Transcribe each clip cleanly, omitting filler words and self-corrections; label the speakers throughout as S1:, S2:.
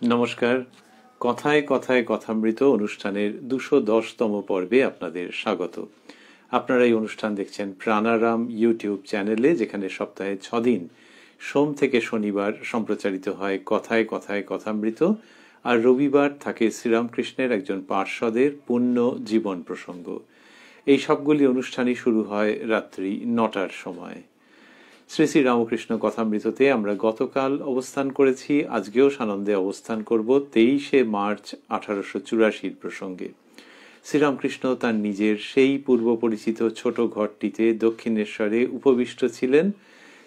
S1: নমস্কার। কথায় কথায় কথামৃত অনুষ্ঠানের ২১০তম পর্বে আপনাদের স্বাগত। আপনারা এই অনুষ্ঠান দেখছেন প্রাণারাম ইউটিউব চ্যানেলে, যেখানে সপ্তাহে ৬ দিন সোম থেকে শনিবার সম্প্রচারিত হয় কথায় কথায় কথামৃত, আর রবিবার থাকে শ্রীরামকৃষ্ণের একজন পার্ষদের পুণ্য জীবন প্রসঙ্গ। এই সবগুলি অনুষ্ঠানই শুরু হয় রাত্রি ৯টার সময়। শ্রী শ্রী রামকৃষ্ণ কথামৃততে আমরা গতকাল অবস্থান করেছি, আজকেও সানন্দে অবস্থান করব ২৩শে মার্চ ১৮৮৪ প্রসঙ্গে। শ্রীরামকৃষ্ণ তার নিজের সেই পূর্ব পরিচিত ছোট ঘরটিতে দক্ষিণেশ্বরে উপবিষ্ট ছিলেন।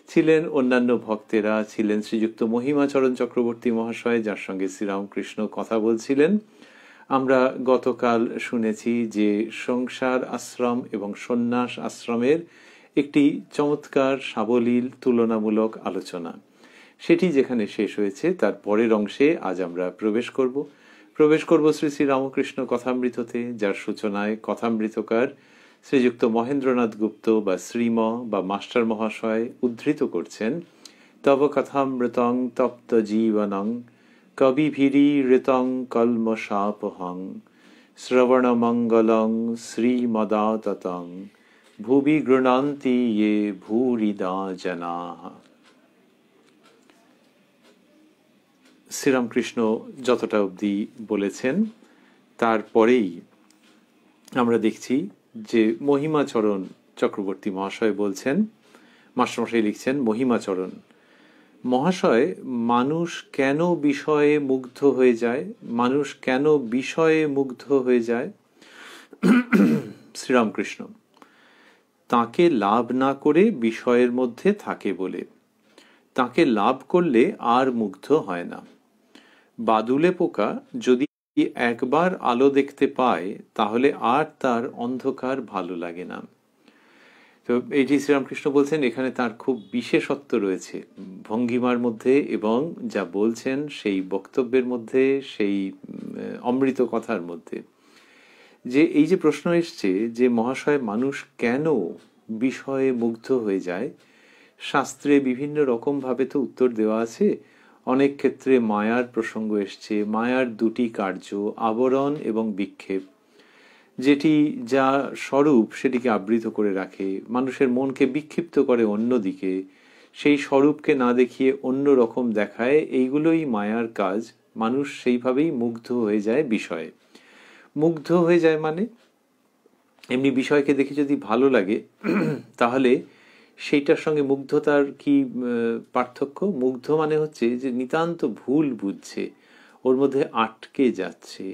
S1: ছিলেন অন্যান্য ভক্তেরা, ছিলেন শ্রীযুক্ত মহিমাচরণ চক্রবর্তী মহাশয়, যার সঙ্গে শ্রীরামকৃষ্ণ কথা বলছিলেন। আমরা গতকাল শুনেছি যে সংসার আশ্রম এবং সন্ন্যাস আশ্রমের একটি চমৎকার সাবলীল তুলনামূলক আলোচনা। সেটি যেখানে শেষ হয়েছে, তার পরের অংশে আজ আমরা প্রবেশ করব শ্রী শ্রী রামকৃষ্ণ কথামৃততে, যার সূচনায় কথামৃতকার শ্রীযুক্ত মহেন্দ্রনাথ গুপ্ত বা শ্রীম বা মাস্টার মহাশয় উদ্ধৃত করছেন, তব কথামৃতং তপ্ত জীবনং কবিভিরি ঋতং কলমশাপহং শ্রবণমঙ্গলং শ্রীমদাততং ভুবি গৃণন্তি ইয়ে ভূরিদা জনাঃ। শ্রীরামকৃষ্ণ যতটা অবধি বলেছেন, তারপরেই আমরা দেখছি যে মহিমাচরণ চক্রবর্তী মহাশয় বলছেন, মাস্টারমশাই লিখছেন, মহিমাচরণ মহাশয়, মানুষ কেন বিষয়ে মুগ্ধ হয়ে যায়? মানুষ কেন বিষয়ে মুগ্ধ হয়ে যায়? শ্রীরামকৃষ্ণ: তাকে লাভ না করে বিষয়ের মধ্যে থাকে বলে। তাকে লাভ করলে আর মুগ্ধ হয় না। বাদুলে পোকা যদি একবার আলো দেখতে পায়, তাহলে আর তার অন্ধকার ভালো লাগে না। তো এইটি শ্রীরামকৃষ্ণ বলছেন, এখানে তার খুব বিশেষত্ব রয়েছে ভঙ্গিমার মধ্যে, এবং যা বলছেন সেই বক্তব্যের মধ্যে, সেই অমৃত কথার মধ্যে। যে এই যে প্রশ্ন এসছে যে মহাশয় মানুষ কেন বিষয়ে মুগ্ধ হয়ে যায়, শাস্ত্রে বিভিন্ন রকম ভাবে তো উত্তর দেওয়া আছে। অনেক ক্ষেত্রে মায়ার প্রসঙ্গ এসছে। মায়ার দুটি কার্য, আবরণ এবং বিক্ষেপ। যেটি যা স্বরূপ সেটিকে আবৃত করে রাখে, মানুষের মনকে বিক্ষিপ্ত করে অন্যদিকে, সেই স্বরূপকে না দেখিয়ে অন্য রকম দেখায়, এইগুলোই মায়ার কাজ। মানুষ সেইভাবেই মুগ্ধ হয়ে যায় বিষয়ে। মুগ্ধ হয়ে যায় মানে এমনি বিষয়কে দেখে যদি ভালো লাগে, তাহলে সেইটার সঙ্গে মুগ্ধতার কি পার্থক্য? মুগ্ধ মানে হচ্ছে যে নিতান্ত ভুল বুঝছে, ওর মধ্যে আটকে যাচ্ছে।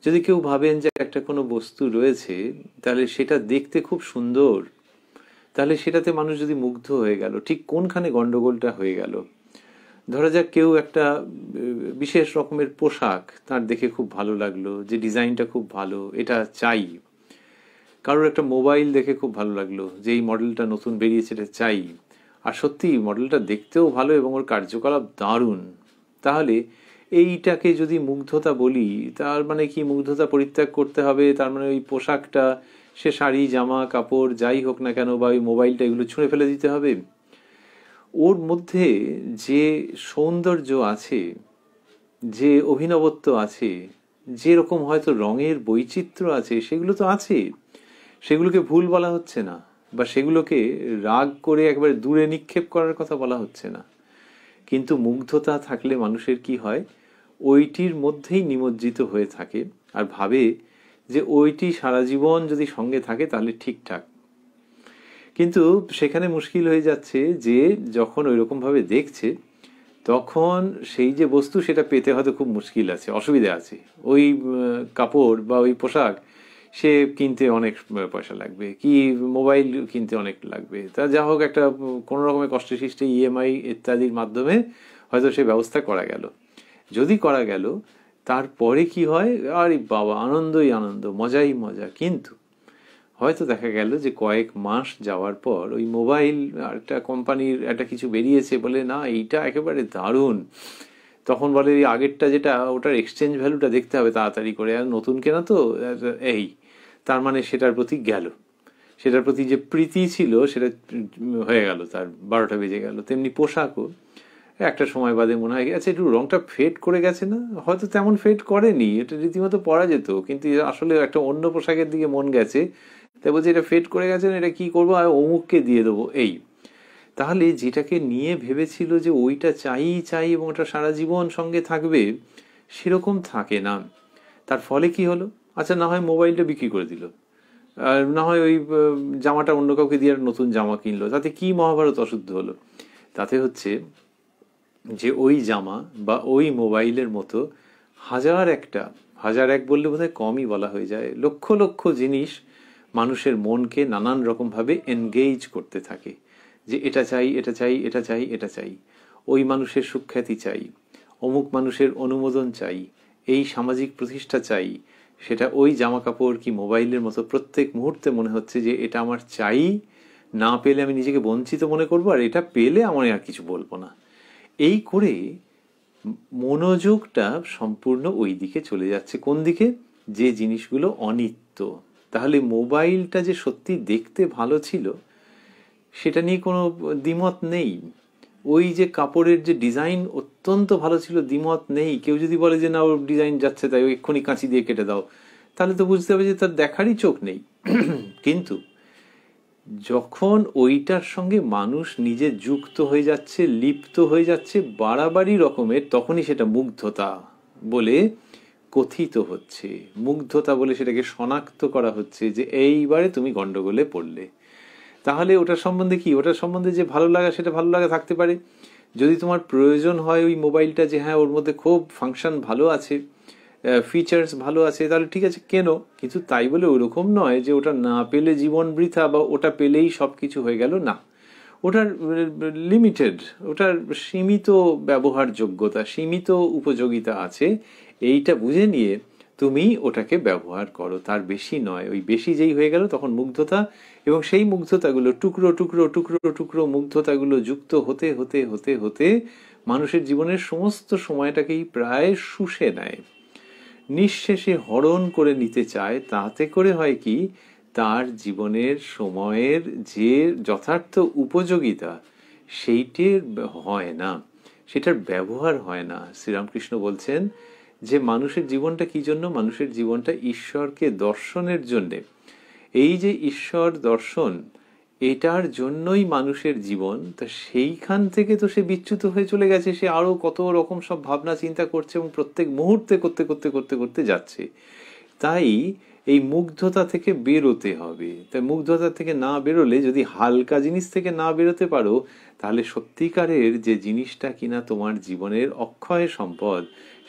S1: যদি কেউ ভাবেন যে একটা কোনো বস্তু রয়েছে, তাহলে সেটা দেখতে খুব সুন্দর, তাহলে সেটাতে মানুষ যদি মুগ্ধ হয়ে গেল, ঠিক কোনখানে গন্ডগোলটা হয়ে গেল? ধরা যাক কেউ একটা বিশেষ রকমের পোশাক তার দেখে খুব ভালো লাগলো, যে ডিজাইনটা খুব ভালো, এটা চাই। কারোর একটা মোবাইল দেখে খুব ভালো লাগলো, যে এই মডেলটা নতুন বেরিয়েছে, এটা চাই। আর সত্যি মডেলটা দেখতেও ভালো এবং ওর কার্যকলাপ দারুণ। তাহলে এইটাকে যদি মুগ্ধতা বলি, তার মানে কি মুগ্ধতা পরিত্যাগ করতে হবে? তার মানে ওই পোশাকটা, সে শাড়ি জামা কাপড় যাই হোক না কেন, বা ওই মোবাইলটা, এগুলো ছুঁড়ে ফেলে দিতে হবে? ওর মধ্যে যে সৌন্দর্য আছে, যে অভিনবত্ব আছে, যেরকম হয়তো রঙের বৈচিত্র্য আছে, সেগুলো তো আছে। সেগুলোকে ভুল বলা হচ্ছে না, বা সেগুলোকে রাগ করে একবারে দূরে নিক্ষেপ করার কথা বলা হচ্ছে না। কিন্তু মুগ্ধতা থাকলে মানুষের কি হয়? ওইটির মধ্যেই নিমজ্জিত হয়ে থাকে, আর ভাবে যে ওইটি সারা জীবন যদি সঙ্গে থাকে তাহলে ঠিকঠাক। কিন্তু সেখানে মুশকিল হয়ে যাচ্ছে যে যখন ওই রকম ভাবে দেখছে, তখন সেই যে বস্তু সেটা পেতে হয়তো খুব মুশকিল আছে, অসুবিধা আছে। ওই কাপড় বা ওই পোশাক সে কিনতে অনেক পয়সা লাগবে, কি মোবাইল কিনতে অনেক লাগবে। তা যা হোক, একটা কোনো রকমের কষ্টে সৃষ্টে ইএমআই ইত্যাদির মাধ্যমে হয়তো সে ব্যবস্থা করা গেল। যদি করা গেল, তারপরে কি হয়? আরে বাবা, আনন্দই আনন্দ, মজাই মজা। কিন্তু হয়তো দেখা গেল যে কয়েক মাস যাওয়ার পর ওই মোবাইল, একটা কোম্পানির একটা কিছু বেরিয়েছে, বলে না এইটা একেবারে দারুণ। তখন বলে এই আগেরটা যেটা, ওটার এক্সচেঞ্জ ভ্যালুটা দেখতে হবে তাড়াতাড়ি করে, আর নতুন কেনা তো এই, তার মানে সেটার প্রতি গেল, সেটার প্রতি যে প্রীতি ছিল সেটা হয়ে গেল, তার 12টা বেজে গেল। তেমনি পোশাকও একটা সময় বাদে মনে হয় আচ্ছা একটু রংটা ফেড করে গেছে না, হয়তো তেমন ফেড করেনি, এটা রীতিমতো পরা যেত, কিন্তু আসলে একটা অন্য পোশাকের দিকে মন গেছে, তাই বলছে এটা ফেড করে গেছে না, এটা কি করবো, আর অমুককে দিয়ে দেবো। এই তাহলে যেটাকে নিয়ে ভেবেছিল যে ওইটা চাই চাই এবং ওটা সারা জীবন সঙ্গে থাকবে, সেরকম থাকে না। তার ফলে কি হলো, আচ্ছা না হয় মোবাইলটা বিক্রি করে দিল, আর না হয় ওই জামাটা অন্য কাউকে দিয়ে নতুন জামা কিনলো, তাতে কি মহাভারত অশুদ্ধ হলো? তাতে হচ্ছে যে ওই জামা বা ওই মোবাইলের মতো হাজার এক বললে বোধহয় কমই বলা হয়ে যায়, লক্ষ লক্ষ জিনিস মানুষের মনকে নানান রকমভাবে এনগেজ করতে থাকে, যে এটা চাই এটা চাই এটা চাই এটা চাই, ওই মানুষের সুখ্যাতি চাই, অমুক মানুষের অনুমোদন চাই, এই সামাজিক প্রতিষ্ঠা চাই। সেটা ওই জামা কাপড় কি মোবাইলের মতো প্রত্যেক মুহূর্তে মনে হচ্ছে যে এটা আমার চাই, না পেলে আমি নিজেকে বঞ্চিত মনে করবো, আর এটা পেলে আমি আর কিছু বলবো না। এই করে মনোযোগটা সম্পূর্ণ ওই দিকে চলে যাচ্ছে। কোন দিকে? যে জিনিসগুলো অনিত্য। তাহলে মোবাইলটা যে সত্যি দেখতে ভালো ছিল সেটা নিয়ে কোনো দ্বিমত নেই, ওই যে কাপড়ের যে ডিজাইন অত্যন্ত ভালো ছিল দ্বিমত নেই। কেউ যদি বলে যে না ওর ডিজাইন যাচ্ছে তাই এক্ষুনি কাঁচি দিয়ে কেটে দাও, তাহলে তো বুঝতে হবে যে তার দেখারই চোখ নেই। কিন্তু যখন ওইটার সঙ্গে মানুষ নিজে যুক্ত হয়ে যাচ্ছে, লিপ্ত হয়ে যাচ্ছে বাড়াবাড়ি রকমের, তখনই সেটা মুগ্ধতা বলে কথিত হচ্ছে। মুগ্ধতা বলে সেটাকে শনাক্ত করা হচ্ছে যে এইবারে তুমি গন্ডগোলে পড়লে। তাহলে ওটার সম্বন্ধে কি, ওটার সম্বন্ধে যে ভালো লাগা সেটা ভালো লাগা থাকতে পারে। যদি তোমার প্রয়োজন হয় ওই মোবাইলটা, যে হ্যাঁ ওর মধ্যে খুব ফাংশন ভালো আছে, ফিচার্স ভালো আছে, তাহলে ঠিক আছে কেন, কিন্তু তাই বলে ওরকম নয় যে ওটা না পেলে জীবন বৃথা বা ওটা পেলেই সব কিছু হয়ে গেল, না। ওটার লিমিটেড, ওটার সীমিত ব্যবহারযোগ্যতা, সীমিত উপযোগিতা আছে, এইটা বুঝে নিয়ে তুমি ওটাকে ব্যবহার করো, তার বেশি নয়। ওই বেশি যেই হয়ে গেল তখন মুগ্ধতা, এবং সেই মুগ্ধতাগুলো টুকরো টুকরো টুকরো টুকরো মুগ্ধতাগুলো যুক্ত হতে হতে হতে হতে মানুষের জীবনের সমস্ত সময়টাকেই প্রায় শুষে নেয়, নিঃশেষে হরণ করে নিতে চায়। তাতে করে হয় কি, তার জীবনের সময়ের যে যথার্থ উপযোগিতা সেইটির হয় না, সেটার ব্যবহার হয় না। শ্রীরামকৃষ্ণ বলছেন যে মানুষের জীবনটা কি জন্য? মানুষের জীবনটা ঈশ্বরকে দর্শনের জন্যে। এই যে ঈশ্বর দর্শন, এটার জন্যই মানুষের জীবন। তা সেইখান থেকে তো সে বিচ্যুত হয়ে চলে গেছে, সে আরো কত রকম সব ভাবনা চিন্তা করছে এবং প্রত্যেক মুহূর্তে করতে করতে করতে করতে যাচ্ছে। তাই এই মুগ্ধতা থেকে বেরোতে হবে। তাই মুগ্ধতা থেকে না বেরোলে, যদি হালকা জিনিস থেকে না বেরোতে পারো, তাহলে সত্যিকারের যে জিনিসটা কিনা তোমার জীবনের অক্ষয় সম্পদ,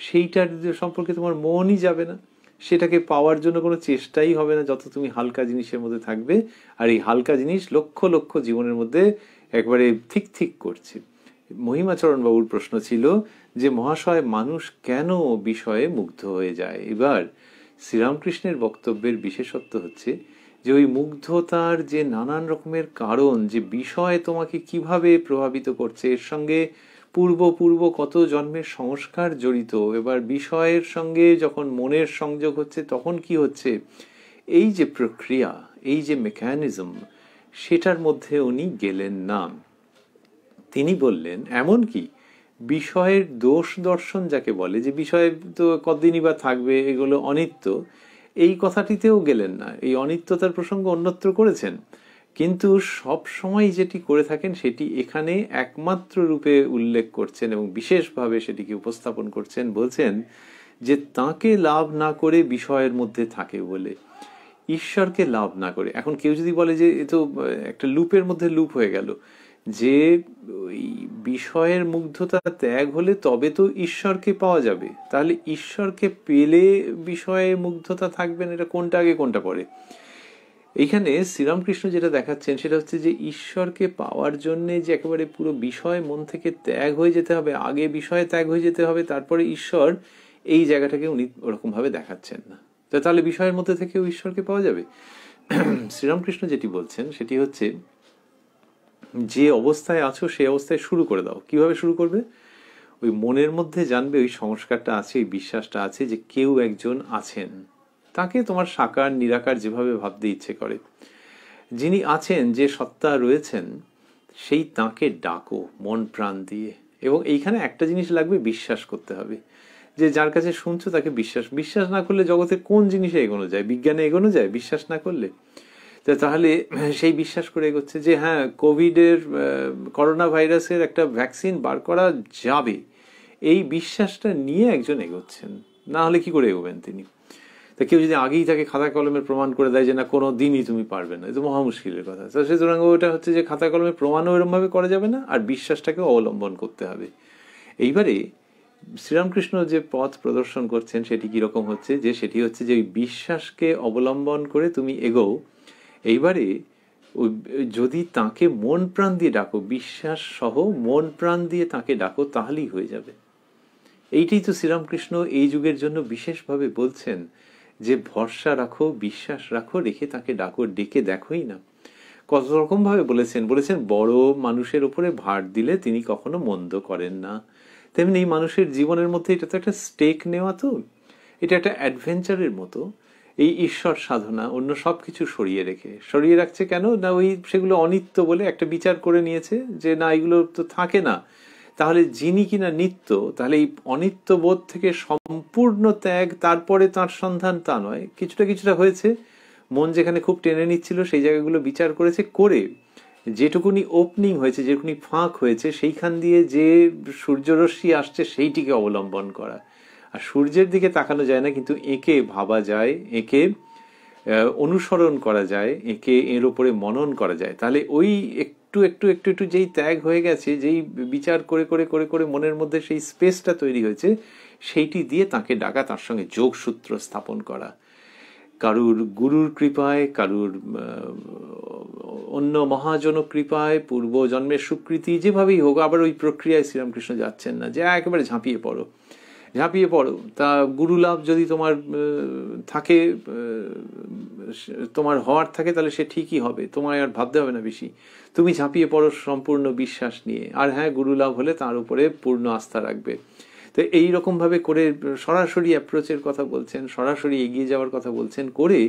S1: সেইটার সম্পর্কে তোমার মনই যাবে না, সেটাকে পাওয়ার জন্য কোনো চেষ্টাই হবে না যত তুমি হালকা জিনিসের মধ্যে থাকবে। আর এই হালকা জিনিস লক্ষ লক্ষ জীবনের মধ্যে একবারে ঠিক ঠিক করছে। মহিমাচরণ বাবুর প্রশ্ন ছিল যে মহাশয়, মানুষ কেন বিষয়ে মুগ্ধ হয়ে যায়? এবার শ্রীরামকৃষ্ণের বক্তব্যের বিশেষত্ব হচ্ছে যে ওই মুগ্ধতার যে নানান রকমের কারণ, যে বিষয় তোমাকে কিভাবে প্রভাবিত করছে, এর সঙ্গে পূর্ব কত জন্মের সংস্কার জড়িত। এবার বিষয়ের সঙ্গে যখন মনের সংযোগ হচ্ছে তখন কি হচ্ছে, এই যে প্রক্রিয়া, এই যে মেকানিজম, সেটার মধ্যে উনি গেলেন না। তিনি বললেন এমন কি বিষয়ের দোষ দর্শন যাকে বলে, যে বিষয় তো কতদিনই বা থাকবে, এগুলো অনিত্য, এই কথাটিতেও গেলেন না। এই অনিত্যতার প্রসঙ্গ অন্যত্র করেছেন, কিন্তু সব সময় যেটি করে থাকেন সেটি এখানে একমাত্র রূপে উল্লেখ করছেন এবং বিশেষভাবে সেটিকে উপস্থাপন করছেন। বলছেন যে তাকে লাভ না করে বিষয়ের মধ্যে থাকে বলে, ঈশ্বরকে লাভ না করে। এখন কেউ যদি বলে যে এ তো একটা লুপের মধ্যে লুপ হয়ে গেল, যে ওই বিষয়ের মুগ্ধতা ত্যাগ হলে তবে তো ঈশ্বরকে পাওয়া যাবে, তাহলে ঈশ্বরকে পেলে বিষয়ে মুগ্ধতা থাকবেন, এটা কোনটা আগে কোনটা পরে? এইখানে শ্রীরামকৃষ্ণ যেটা দেখাচ্ছেন সেটা হচ্ছে যে ঈশ্বরকে পাওয়ার জন্য যে একেবারে পুরো বিষয় মন থেকে ত্যাগ হয়ে যেতে হবে, আগে বিষয় ত্যাগ হয়ে যেতে হবে তারপরে ঈশ্বর, এই জায়গাটাকে উনি ওরকম ভাবে দেখাচ্ছেন না। তাহলে বিষয়ের মধ্যে থেকেও ঈশ্বরকে পাওয়া যাবে? শ্রীরামকৃষ্ণ যেটি বলছেন সেটি হচ্ছে, যে অবস্থায় আছো সেই অবস্থায় শুরু করে দাও। কিভাবে শুরু করবে? ওই মনের মধ্যে জানবে, ওই সংস্কারটা আছে, ওই বিশ্বাসটা আছে যে কেউ একজন আছেন, তাকে তোমার সাকার নিরাকার যেভাবে ভাবতে ইচ্ছে করে, যিনি আছেন, যে সত্তা রয়েছেন, সেই তাকে ডাকো মন প্রাণ দিয়ে, এবং এইখানে একটা জিনিস লাগবে, বিশ্বাস করতে হবে। যে যার কাছে শুনছো তাকে বিশ্বাস না করলে জগতে কোন জিনিসে এগোনো যায়? বিজ্ঞানে এগোনো যায় বিশ্বাস না করলে? তাহলে সেই বিশ্বাস করে এগোচ্ছে যে হ্যাঁ, করোনা ভাইরাসের একটা ভ্যাকসিন বার করা যাবে, এই বিশ্বাসটা নিয়ে একজন এগোচ্ছেন। না হলে কি করে এগোবেন তিনি? তা কেউ যদি আগেই তাকে খাতা কলমের প্রমাণ করে দেয় যে না, কোনো দিনই তুমি পারবে না, এ তো মহা মুশকিলের কথা। তো সুতরাং ওটা হচ্ছে যে খাতা কলমে প্রমাণও এরমভাবে করা যাবে না, আর বিশ্বাসটাকে অবলম্বন করতে হবে। এইবারে শ্রীরামকৃষ্ণ যে পথ প্রদর্শন করছেন সেটি কিরকম হচ্ছে, যে সেটি হচ্ছে যে ওই বিশ্বাসকে অবলম্বন করে তুমি এগোও। এইবারে যদি তাকে মন প্রাণ দিয়ে ডাকো, বিশ্বাস সহ মন প্রাণ দিয়ে তাকে ডাকো, তাহলেই হয়ে যাবে। এইটাই তো শ্রীরামকৃষ্ণ এই যুগের জন্য বিশেষভাবে বলছেন, যে ভরসা রাখো, বিশ্বাস রাখো, রেখে তাকে ডাকো, ডেকে দেখোই না। কত রকম ভাবে বলেছেন বড় মানুষের উপরে ভার দিলে তিনি কখনো মন্দ করেন না। তেমনি মানুষের জীবনের মধ্যে এটা তো একটা স্টেক নেওয়া, তো এটা একটা অ্যাডভেঞ্চারের মতো। এই ঈশ্বর সাধনা অন্য সবকিছু সরিয়ে রাখছে কেন না? ওই সেগুলো অনিত্য বলে একটা বিচার করে নিয়েছে যে না, এগুলো তো থাকে না। তাহলে যিনি কিনা নিত্য, তাহলে এই অনিত্য বোধ থেকে সম্পূর্ণ ত্যাগ, তারপরে তার সন্ধান, তা নয়। কিছুটা হয়েছে, মন যেখানে খুব টেনে নিচ্ছিল সেই জায়গাগুলো বিচার করেছে, করে যেটুকুনি ওপেনিং হয়েছে, যেটুকুনি ফাঁক হয়েছে, সেইখান দিয়ে যে সূর্যরশ্মি আসছে সেইটিকে অবলম্বন করা। আর সূর্যের দিকে তাকানো যায় না, কিন্তু একে ভাবা যায়, একে অনুসরণ করা যায়, এর উপরে মনন করা যায়। তাহলে ওই একটু যেই ত্যাগ হয়ে গেছে, যেই বিচার করে মনের মধ্যে সেই স্পেসটা তৈরি হয়েছে, সেইটি দিয়ে তাকে ডাকা, তার সঙ্গে যোগসূত্র স্থাপন করা। কারুর গুরুর কৃপায়, কারুর অন্য মহাজন কৃপায়, পূর্ব জন্মের স্বীকৃতি, যেভাবেই হোক, আবার ওই প্রক্রিয়ায় শ্রীরামকৃষ্ণ যাচ্ছেন না যে একেবারে ঝাঁপিয়ে পড়ো। তা গুরু লাভ যদি তোমার থাকে, তোমার হওয়ার থাকে, তাহলে সে ঠিকই হবে, তোমায় আর ভাবতে হবে না বেশি। তুমি ঝাঁপিয়ে পড়ো সম্পূর্ণ বিশ্বাস নিয়ে। আর হ্যাঁ, গুরু লাভ হলে তার উপরে পূর্ণ আস্থা রাখবে। তো এইরকম ভাবে করে সরাসরি অ্যাপ্রোচের কথা বলছেন, সরাসরি এগিয়ে যাওয়ার কথা বলছেন, করে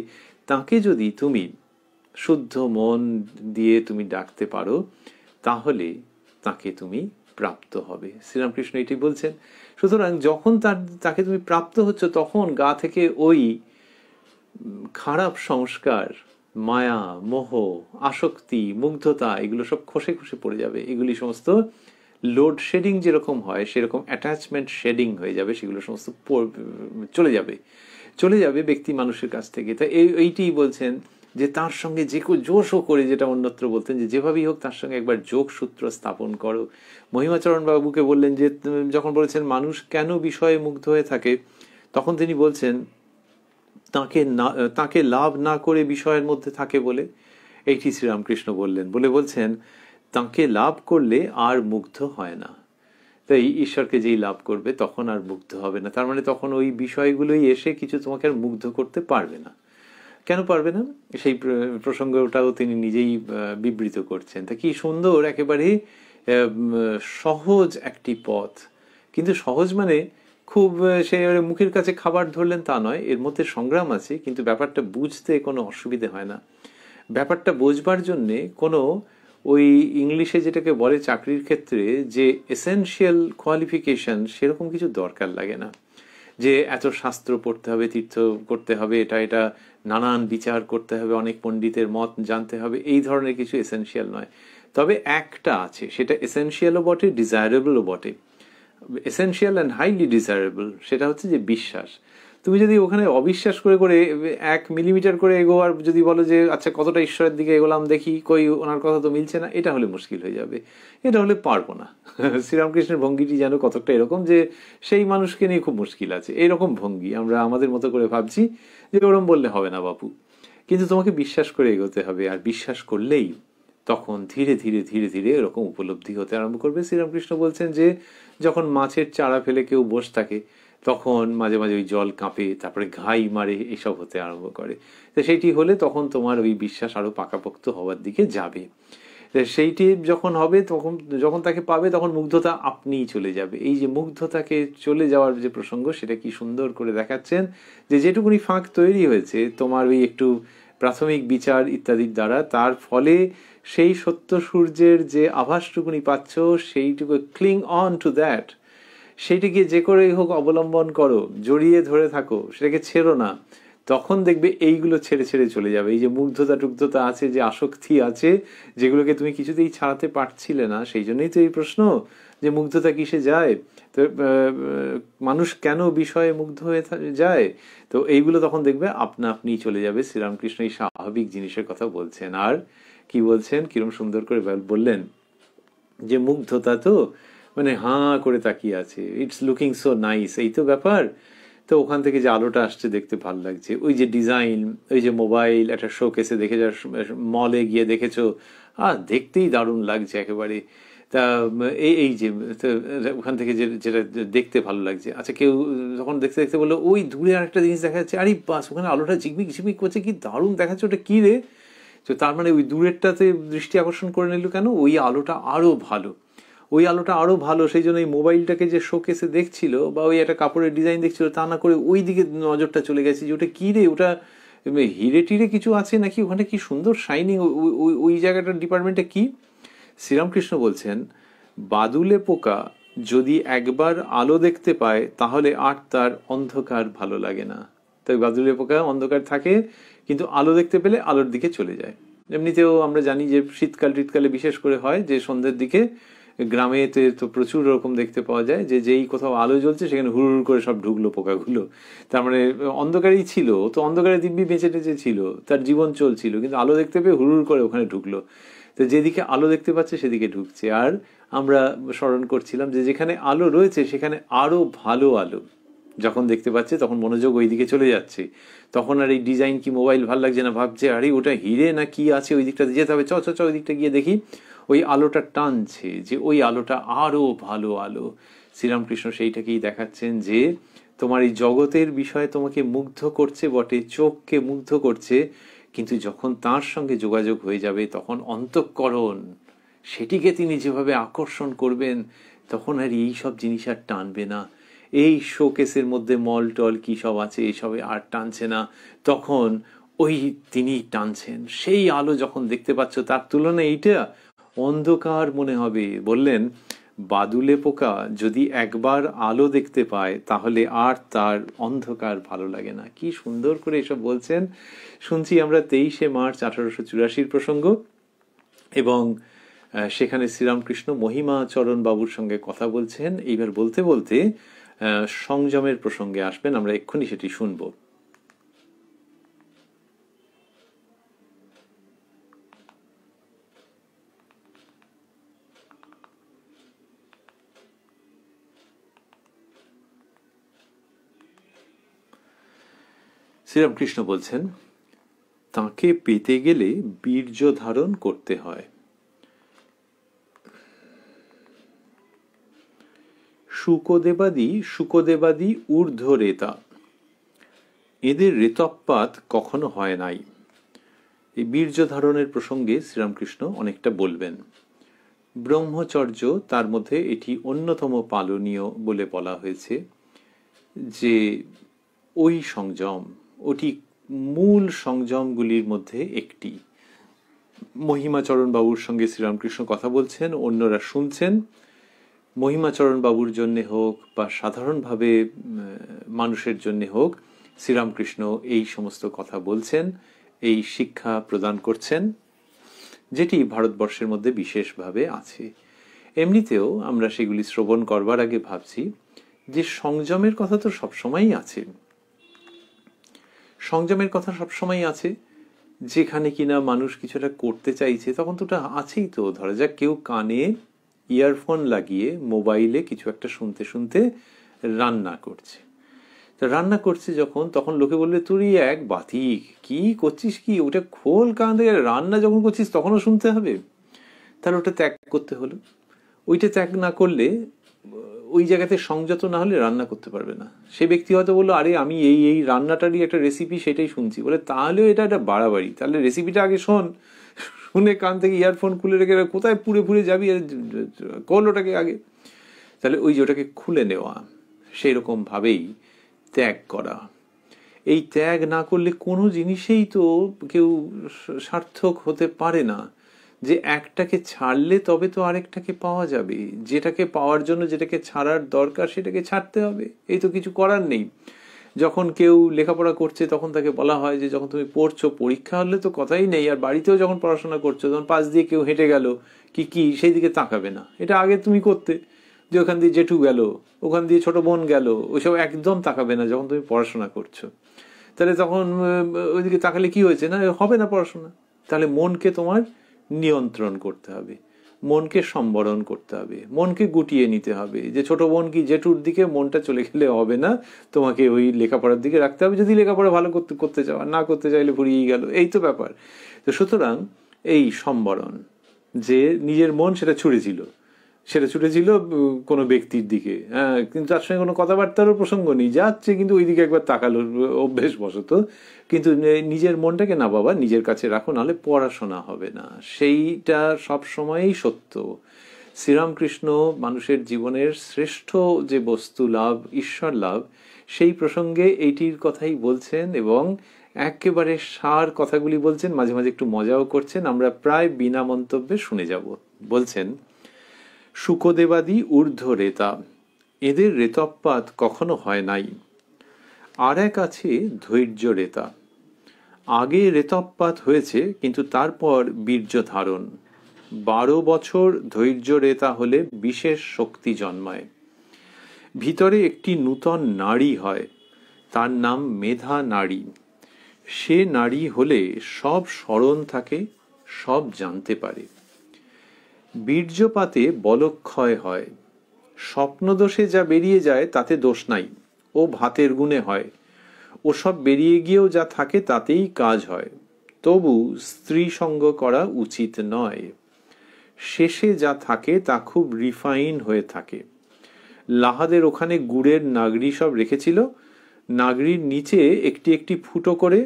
S1: তাকে যদি তুমি শুদ্ধ মন দিয়ে তুমি ডাকতে পারো, তাহলে তাকে তুমি প্রাপ্ত হবে। শ্রীরামকৃষ্ণ এটি বলছেন। সুতরাং যখন তাকে তুমি প্রাপ্ত হচ্ছ, তখন গা থেকে ওই খারাপ সংস্কার, মায়া, মোহ, আসক্তি, মুগ্ধতা, এগুলো সব খসে পড়ে যাবে। এগুলি সমস্ত লোডশেডিং যেরকম হয়, সেরকম অ্যাটাচমেন্ট শেডিং হয়ে যাবে, সেগুলো সমস্ত চলে যাবে ব্যক্তি মানুষের কাছ থেকে। তাই এইটি বলছেন যে তার সঙ্গে যে জোশও করে, যেটা অন্যত্র বলতেন যে যেভাবেই হোক তার সঙ্গে একবার যোগসূত্র স্থাপন করো। মহিমাচরণ বাবুকে বললেন যে, যখন বলেছেন মানুষ কেন বিষয়ে মুগ্ধ হয়ে থাকে, তখন তিনি বলছেন তাকে লাভ না করে বিষয়ের মধ্যে থাকে বলে। এইটি শ্রীরামকৃষ্ণ বলছেন তাকে লাভ করলে আর মুগ্ধ হয় না। তাই ঈশ্বরকে যেই লাভ করবে তখন আর মুগ্ধ হবে না। তার মানে তখন ওই বিষয়গুলোই এসে কিছু তোমাকে আর মুগ্ধ করতে পারবে না। কেন পারবে না, সেই প্রসঙ্গটাও তিনি নিজেই বিবৃত করছেন। তা কি সুন্দর, একেবারে সহজ একটি পথ। কিন্তু সহজ মানে খুব সে মুখের কাছে খাবার ধরলেন তা নয়, এর মধ্যে সংগ্রাম আছে, কিন্তু ব্যাপারটা বুঝতে কোনো অসুবিধে হয় না। ব্যাপারটা বোঝবার জন্যে কোনো ওই ইংলিশে যেটাকে বলে চাকরির ক্ষেত্রে যে এসেনশিয়াল কোয়ালিফিকেশন, সেরকম কিছু দরকার লাগে না। যে এত শাস্ত্র পড়তে হবে, তীর্থ করতে হবে, এটা নানান বিচার করতে হবে, অনেক পণ্ডিতের মত জানতে হবে, এই ধরনের কিছু এসেনশিয়াল নয়। তবে একটা আছে, সেটা এসেনশিয়ালও বটে, ডিজায়ারেবলও বটে। এসেনশিয়াল অ্যান্ড হাইলি ডিজায়ারেবল, সেটা হচ্ছে যে বিশ্বাস। তুমি যদি ওখানে অবিশ্বাস করে 1 মিলিমিটার করে এগো, আর যদি বলো যে আচ্ছা কতটা ঈশ্বরের দিকে এগোলাম দেখি, কই ওনার কথা তো মিলছে না, এটা হলে মুশকিল হয়ে যাবে, এটা হলে পারবো না। শ্রীরামকৃষ্ণের ভঙ্গিটি যেন কতকটা এরকম, যে সেই মানুষকে নিয়ে খুব মুশকিল আছে, এইরকম ভঙ্গি আমরা আমাদের মতো করে ভাবছি যে ওরম বললে হবে না বাপু। কিন্তু তোমাকে বিশ্বাস করে এগোতে হবে, আর বিশ্বাস করলেই তখন ধীরে ধীরে এরকম উপলব্ধি হতে আরম্ভ করবে। শ্রীরামকৃষ্ণ বলছেন যে যখন মাছের চারা ফেলে কেউ বসে থাকে, তখন মাঝে মাঝে ওই জল কাঁপে, তারপরে ঘাই মারে, এসব হতে আরম্ভ করে। তো সেইটি হলে তখন তোমার ওই বিশ্বাস আরো পাকাপোক্ত হওয়ার দিকে যাবে। সেইটি যখন হবে, যখন তাকে পাবে, তখন মুগ্ধতা আপনিই চলে যাবে। এই যে মুগ্ধতাকে চলে যাওয়ার যে প্রসঙ্গ, সেটা কি সুন্দর করে দেখাচ্ছেন, যে যেটুকুনি ফাঁক তৈরি হয়েছে তোমার ওই একটু প্রাথমিক বিচার ইত্যাদির দ্বারা, তার ফলে সেই সত্য সূর্যের যে আভাসটুকুনি পাচ্ছ সেইটুকু ক্লিং অন টু দ্যাট, সেইটিকে যে করেই হোক অবলম্বন করো, জড়িয়ে ধরে থাকো, সেটাকে ছেড়ো না। তখন দেখবে এইগুলো ছেড়ে ছেড়ে চলে যাবে। এই যে মুগ্ধতা টুগ্ধতা আছে, যে আসক্তি আছে, যেগুলোকে তুমি কিছুতেই ছাড়াতে পারছিলে না, সেই জন্যই তো এই প্রশ্ন যে মুগ্ধতা কিসে যায়, তো মানুষ কেন বিষয়ে মুগ্ধ হয়ে যায়। তো এইগুলো তখন দেখবে আপনা আপনি চলে যাবে। শ্রীরামকৃষ্ণ এই স্বাভাবিক জিনিসের কথা বলছেন। আর কি বলছেন, কিরম সুন্দর করে বললেন যে মুগ্ধতা তো মানে হাঁ করে তাকিয়ে আছে, ইটস লুকিং সো নাইস, এই তো ব্যাপার। তো ওখান থেকে যে আলোটা আসছে দেখতে ভালো লাগছে, ওই যে ডিজাইন, ওই যে মোবাইল একটা শোকেসে দেখে যা, মলে গিয়ে দেখেছো, দেখতেই দারুণ লাগছে একেবারে। তা এই যে ওখান থেকে যেটা দেখতে ভালো লাগছে, আচ্ছা কেউ তখন দেখতে দেখতে বললো ওই দূরে আরেকটা জিনিস দেখা যাচ্ছে, আরে বাস ওখানে আলোটা ঝিকমিক ঝিকমিক করছে, কি দারুণ দেখাচ্ছে, ওটা কি রে? তো তার মানে ওই দূরেরটাতে দৃষ্টি আকর্ষণ করে নিল কেন? ওই আলোটা আরো ভালো, ওই আলোটা আরো ভালো। সেই জন্য এই মোবাইলটাকে যে শোকেসে দেখছিল বা ওই একটা কাপড়ের ডিজাইন দেখছিল, তা না করে ওই দিকে নজরটা চলে গেছে যে ওটা কি রে, ওটা হিরে টিরে কিছু আছে নাকি, ওখানে কি সুন্দর শাইনিং, ওই জায়গাটার ডিপার্টমেন্টটা কি? শ্রীরামকৃষ্ণ বলছেন বাদুলে পোকা যদি একবার আলো দেখতে পায় তাহলে আর তার অন্ধকার ভালো লাগে না। তাই বাদুলে পোকা অন্ধকার থাকে, কিন্তু আলো দেখতে পেলে আলোর দিকে চলে যায়। এমনিতেও আমরা জানি যে শীতকাল টিতকালে বিশেষ করে হয় যে সন্ধ্যের দিকে গ্রামেতে তো প্রচুর রকম দেখতে পাওয়া যায় যে যেই কোথাও আলো জ্বলছে সেখানে হুড় হুড় করে সব ঢুকলো পোকাগুলো। তার মানে অন্ধকারেই ছিল, তো অন্ধকারে দিব্যি বেঁচে টেঁচে ছিল, তার জীবন চলছিল, কিন্তু আলো দেখতে পেয়ে হুড় হুড় করে ওখানে ঢুকলো। তো যেদিকে আলো দেখতে পাচ্ছে সেদিকে ঢুকছে। আর আমরা স্মরণ করছিলাম যে যেখানে আলো রয়েছে সেখানে আরো ভালো আলো যখন দেখতে পাচ্ছে তখন মনোযোগ ওই দিকে চলে যাচ্ছে। তখন আর এই ডিজাইন কি মোবাইল ভাল লাগছে না, ভাবছে আরে ওটা হিরে না কি আছে, ওই দিকটাতে যেতে হবে, চ চ চ ওই দিকটা গিয়ে দেখি। ওই আলোটা টানছে যে ওই আলোটা আরো ভালো আলো। শ্রীরামকৃষ্ণ সেইটাকেই দেখাচ্ছেন যে তোমার এই জগতের বিষয়ে তোমাকে মুগ্ধ করছে বটে, চোখকে মুগ্ধ করছে, কিন্তু যখন তার সঙ্গে যোগাযোগ হয়ে যাবে তখন অন্তঃকরণ সেটিকে তিনি যেভাবে আকর্ষণ করবেন, তখন আর এই সব জিনিস আর টানবে না। এই শোকেসের মধ্যে মল টল কি সব আছে এইসবে আর টানছে না, তখন ওই তিনি টানছেন। সেই আলো যখন দেখতে পাচ্ছ তার তুলনায় এইটা অন্ধকার মনে হবে। বললেন বাদুলে পোকা যদি একবার আলো দেখতে পায় তাহলে আর তার অন্ধকার ভালো লাগে না। কি সুন্দর করে এসব বলছেন। শুনছি আমরা 23শে মার্চ 1884 প্রসঙ্গ, এবং সেখানে শ্রীরামকৃষ্ণ মহিমাচরণ বাবুর সঙ্গে কথা বলছেন। এইবার বলতে বলতে সংযমের প্রসঙ্গে আসবেন, আমরা এক্ষুনি সেটি শুনব। শ্রীরামকৃষ্ণ বলছেন তাকে পেতে গেলে বীর্য ধারণ করতে হয়। শুকদেবাদি ঊর্ধ্ব রেতা, এদের রেতপাত কখনো হয় নাই। এই বীর্য ধারণের প্রসঙ্গে শ্রীরামকৃষ্ণ অনেকটা বলবেন। ব্রহ্মচর্য তার মধ্যে এটি অন্যতম পালনীয় বলে বলা হয়েছে, যে ওই সংযম, ওটি মূল সংযমগুলির মধ্যে একটি। মহিমাচরণ বাবুর সঙ্গে শ্রীরামকৃষ্ণ কথা বলছেন, অন্যরা শুনছেন। মহিমাচরণ বাবুর জন্যে হোক বা সাধারণভাবে মানুষের জন্যে হোক, শ্রীরামকৃষ্ণ এই সমস্ত কথা বলছেন, এই শিক্ষা প্রদান করছেন, যেটি ভারতবর্ষের মধ্যে বিশেষভাবে আছে। এমনিতেও আমরা সেগুলি শ্রবণ করবার আগে ভাবছি যে সংযমের কথা তো সবসময়ই আছে। সংযমের কথা সবসময় আছে। যেখানে কিনা মানুষ কিছুটা করতে চাইছে তখন তো ওটা আছেই। তো ধরা যাক কেউ কানে ইয়ারফোন লাগিয়ে মোবাইলে কিছু একটা শুনতে শুনতে রান্না করছে, তা রান্না করছে যখন, তখন লোকে বলবে তুই এক বাতিক, কি করছিস, কি ওটা খোল কান থেকে, রান্না যখন করছিস তখনও শুনতে হবে। তাহলে ওটা ত্যাগ করতে হলো। ওইটা ত্যাগ না করলে, ওই জায়গাতে সংযত না হলে রান্না করতে পারবে না। সে ব্যক্তি হয়তো বললো আরে আমি এই রান্নাটারই একটা রেসিপি সেটাই শুনছি, বলে তাহলেও এটা একটা বাড়াবাড়ি। তাহলে রেসিপিটা আগে শোন, শুনে কান থেকে ইয়ারফোন খুলে রেখে কোথায় পুড়ে পুড়ে যাবি, কল ওটাকে আগে। তাহলে ওই যে ওটাকে খুলে নেওয়া, সেই রকম ভাবেই ত্যাগ করা। এই ত্যাগ না করলে কোনো জিনিসেই তো কেউ সার্থক হতে পারে না। যে একটাকে ছাড়লে তবে তো আরেকটাকে পাওয়া যাবে, যেটাকে পাওয়ার জন্য যেটাকে ছাড়ার দরকার সেটাকে ছাড়তে হবে, এই তো কিছু করার নেই। যখন কেউ লেখাপড়া করছে তখন তাকে বলা হয় যে যখন তুমি পড়ছো, পরীক্ষা হলে তো কথাই নেই, আর বাড়িতেও যখন পড়াশোনা করছো তখন পাশ দিয়ে কেউ হেঁটে গেল কি সেই দিকে তাকাবে না, এটা আগে তুমি করতে। যে ওখান দিয়ে জেঠু গেল, ওখান দিয়ে ছোট বোন গেল, ওইসব একদম তাকাবে না যখন তুমি পড়াশোনা করছো। তাহলে তখন ওইদিকে তাকালে কি হয়েছে, না হবে না পড়াশোনা। তাহলে মনকে তোমার নিয়ন্ত্রণ করতে হবে, মনকে সম্বরণ করতে হবে, মনকে গুটিয়ে নিতে হবে। যে ছোট বোন কি জেঠুর দিকে মনটা চলে গেলে হবে না, তোমাকে ওই লেখাপড়ার দিকে রাখতে হবে, যদি লেখাপড়া ভালো করতে চাও, আর না করতে চাইলে ফুরিয়েই গেল, এই তো ব্যাপার। তো সুতরাং এই সম্বরণ, যে নিজের মন সেটা ছুড়েছিল কোনো ব্যক্তির দিকে, হ্যাঁ, কিন্তু তার সঙ্গে কোনো কথাবার্তারও প্রসঙ্গ নেই, যাচ্ছে কিন্তু ওই দিকে একবার তাকালো অভ্যেস বশত। কিন্তু নিজের মনটাকে না বাবা নিজের কাছে রাখো, নাহলে পড়াশোনা হবে না, সেইটা সব সময়ই সত্য। শ্রীরামকৃষ্ণ মানুষের জীবনের শ্রেষ্ঠ যে বস্তু লাভ, ঈশ্বর লাভ, সেই প্রসঙ্গে এইটির কথাই বলছেন এবং একেবারে সার কথাগুলি বলছেন, মাঝে মাঝে একটু মজাও করছেন, আমরা প্রায় বিনা মন্তব্যে শুনে যাব। বলছেন, শুকদেবাদি ঊর্ধ্ব রেতা, এদের রেতপাত কখনো হয় নাই। আর এক আছে ধৈর্য রেতা, আগে রেতপাত হয়েছে কিন্তু তারপর বীর্য ধারণ। 12 বছর ধৈর্য রেতা হলে বিশেষ শক্তি জন্মায়, ভিতরে একটি নূতন নারী হয়, তার নাম মেধা নারী। সে নারী হলে সব স্মরণ থাকে, সব জানতে পারে। বীর্যপাতে বলক্ষয় হয়, স্বপ্নদোষে যা বেরিয়ে যায় তাতে দোষ নাই, ও ভাতের গুণে হয়। ও সব বেরিয়ে গিয়েও যা থাকে তাতেই কাজ হয়, তবু স্ত্রী সঙ্গ করা উচিত নয়। শেষে যা থাকে তা খুব রিফাইন হয়ে থাকে। লাহাদের ওখানে গুড়ের নাগরি সব রেখেছিল, নাগরির নিচে একটি একটি ফুটো করে,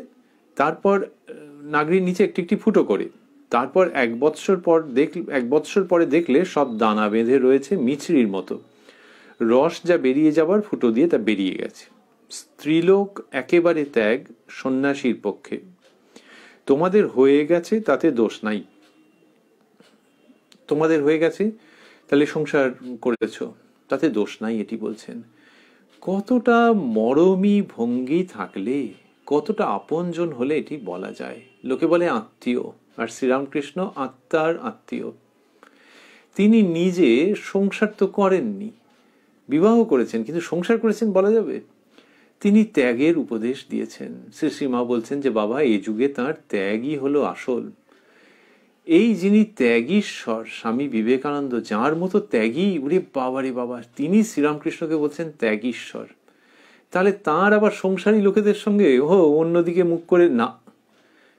S1: তারপর নাগরির নিচে একটি একটি ফুটো করে, তারপর 1 বৎসর পরে দেখলে সব দানা বেঁধে রয়েছে মিছরির মতো, রস যা বেরিয়ে যাবার ফুটো দিয়ে তা বেরিয়ে গেছে। স্ত্রীলোক একেবারে ত্যাগ সন্ন্যাসীর পক্ষে। তোমাদের হয়ে গেছে তাতে দোষ নাই, তোমাদের হয়ে গেছে তাহলে সংসার করেছো, তাতে দোষ নাই, এটি বলছেন। কতটা মরমী ভঙ্গি থাকলে, কতটা আপনজন হলে এটি বলা যায়। লোকে বলে আত্মীয়, আর শ্রীরামকৃষ্ণ আত্মার আত্মীয়। তিনি নিজে সংসার তো করেননি, বিবাহ করেছেন কিন্তু সংসার করেছেন বলা যাবে? তিনি ত্যাগের উপদেশ দিয়েছেন। শ্রীমা বলছেন যে বাবা, এই যুগে তাঁর ত্যাগই হলো আসল। এই যিনি ত্যাগীশ্বর স্বামী বিবেকানন্দ, যার মতো ত্যাগী, উরে বাবা রে বাবা, তিনি শ্রীরামকৃষ্ণকে বলছেন ত্যাগীশ্বর। তাহলে তাঁর আবার সংসারী লোকেদের সঙ্গে অন্যদিকে মুখ করে না,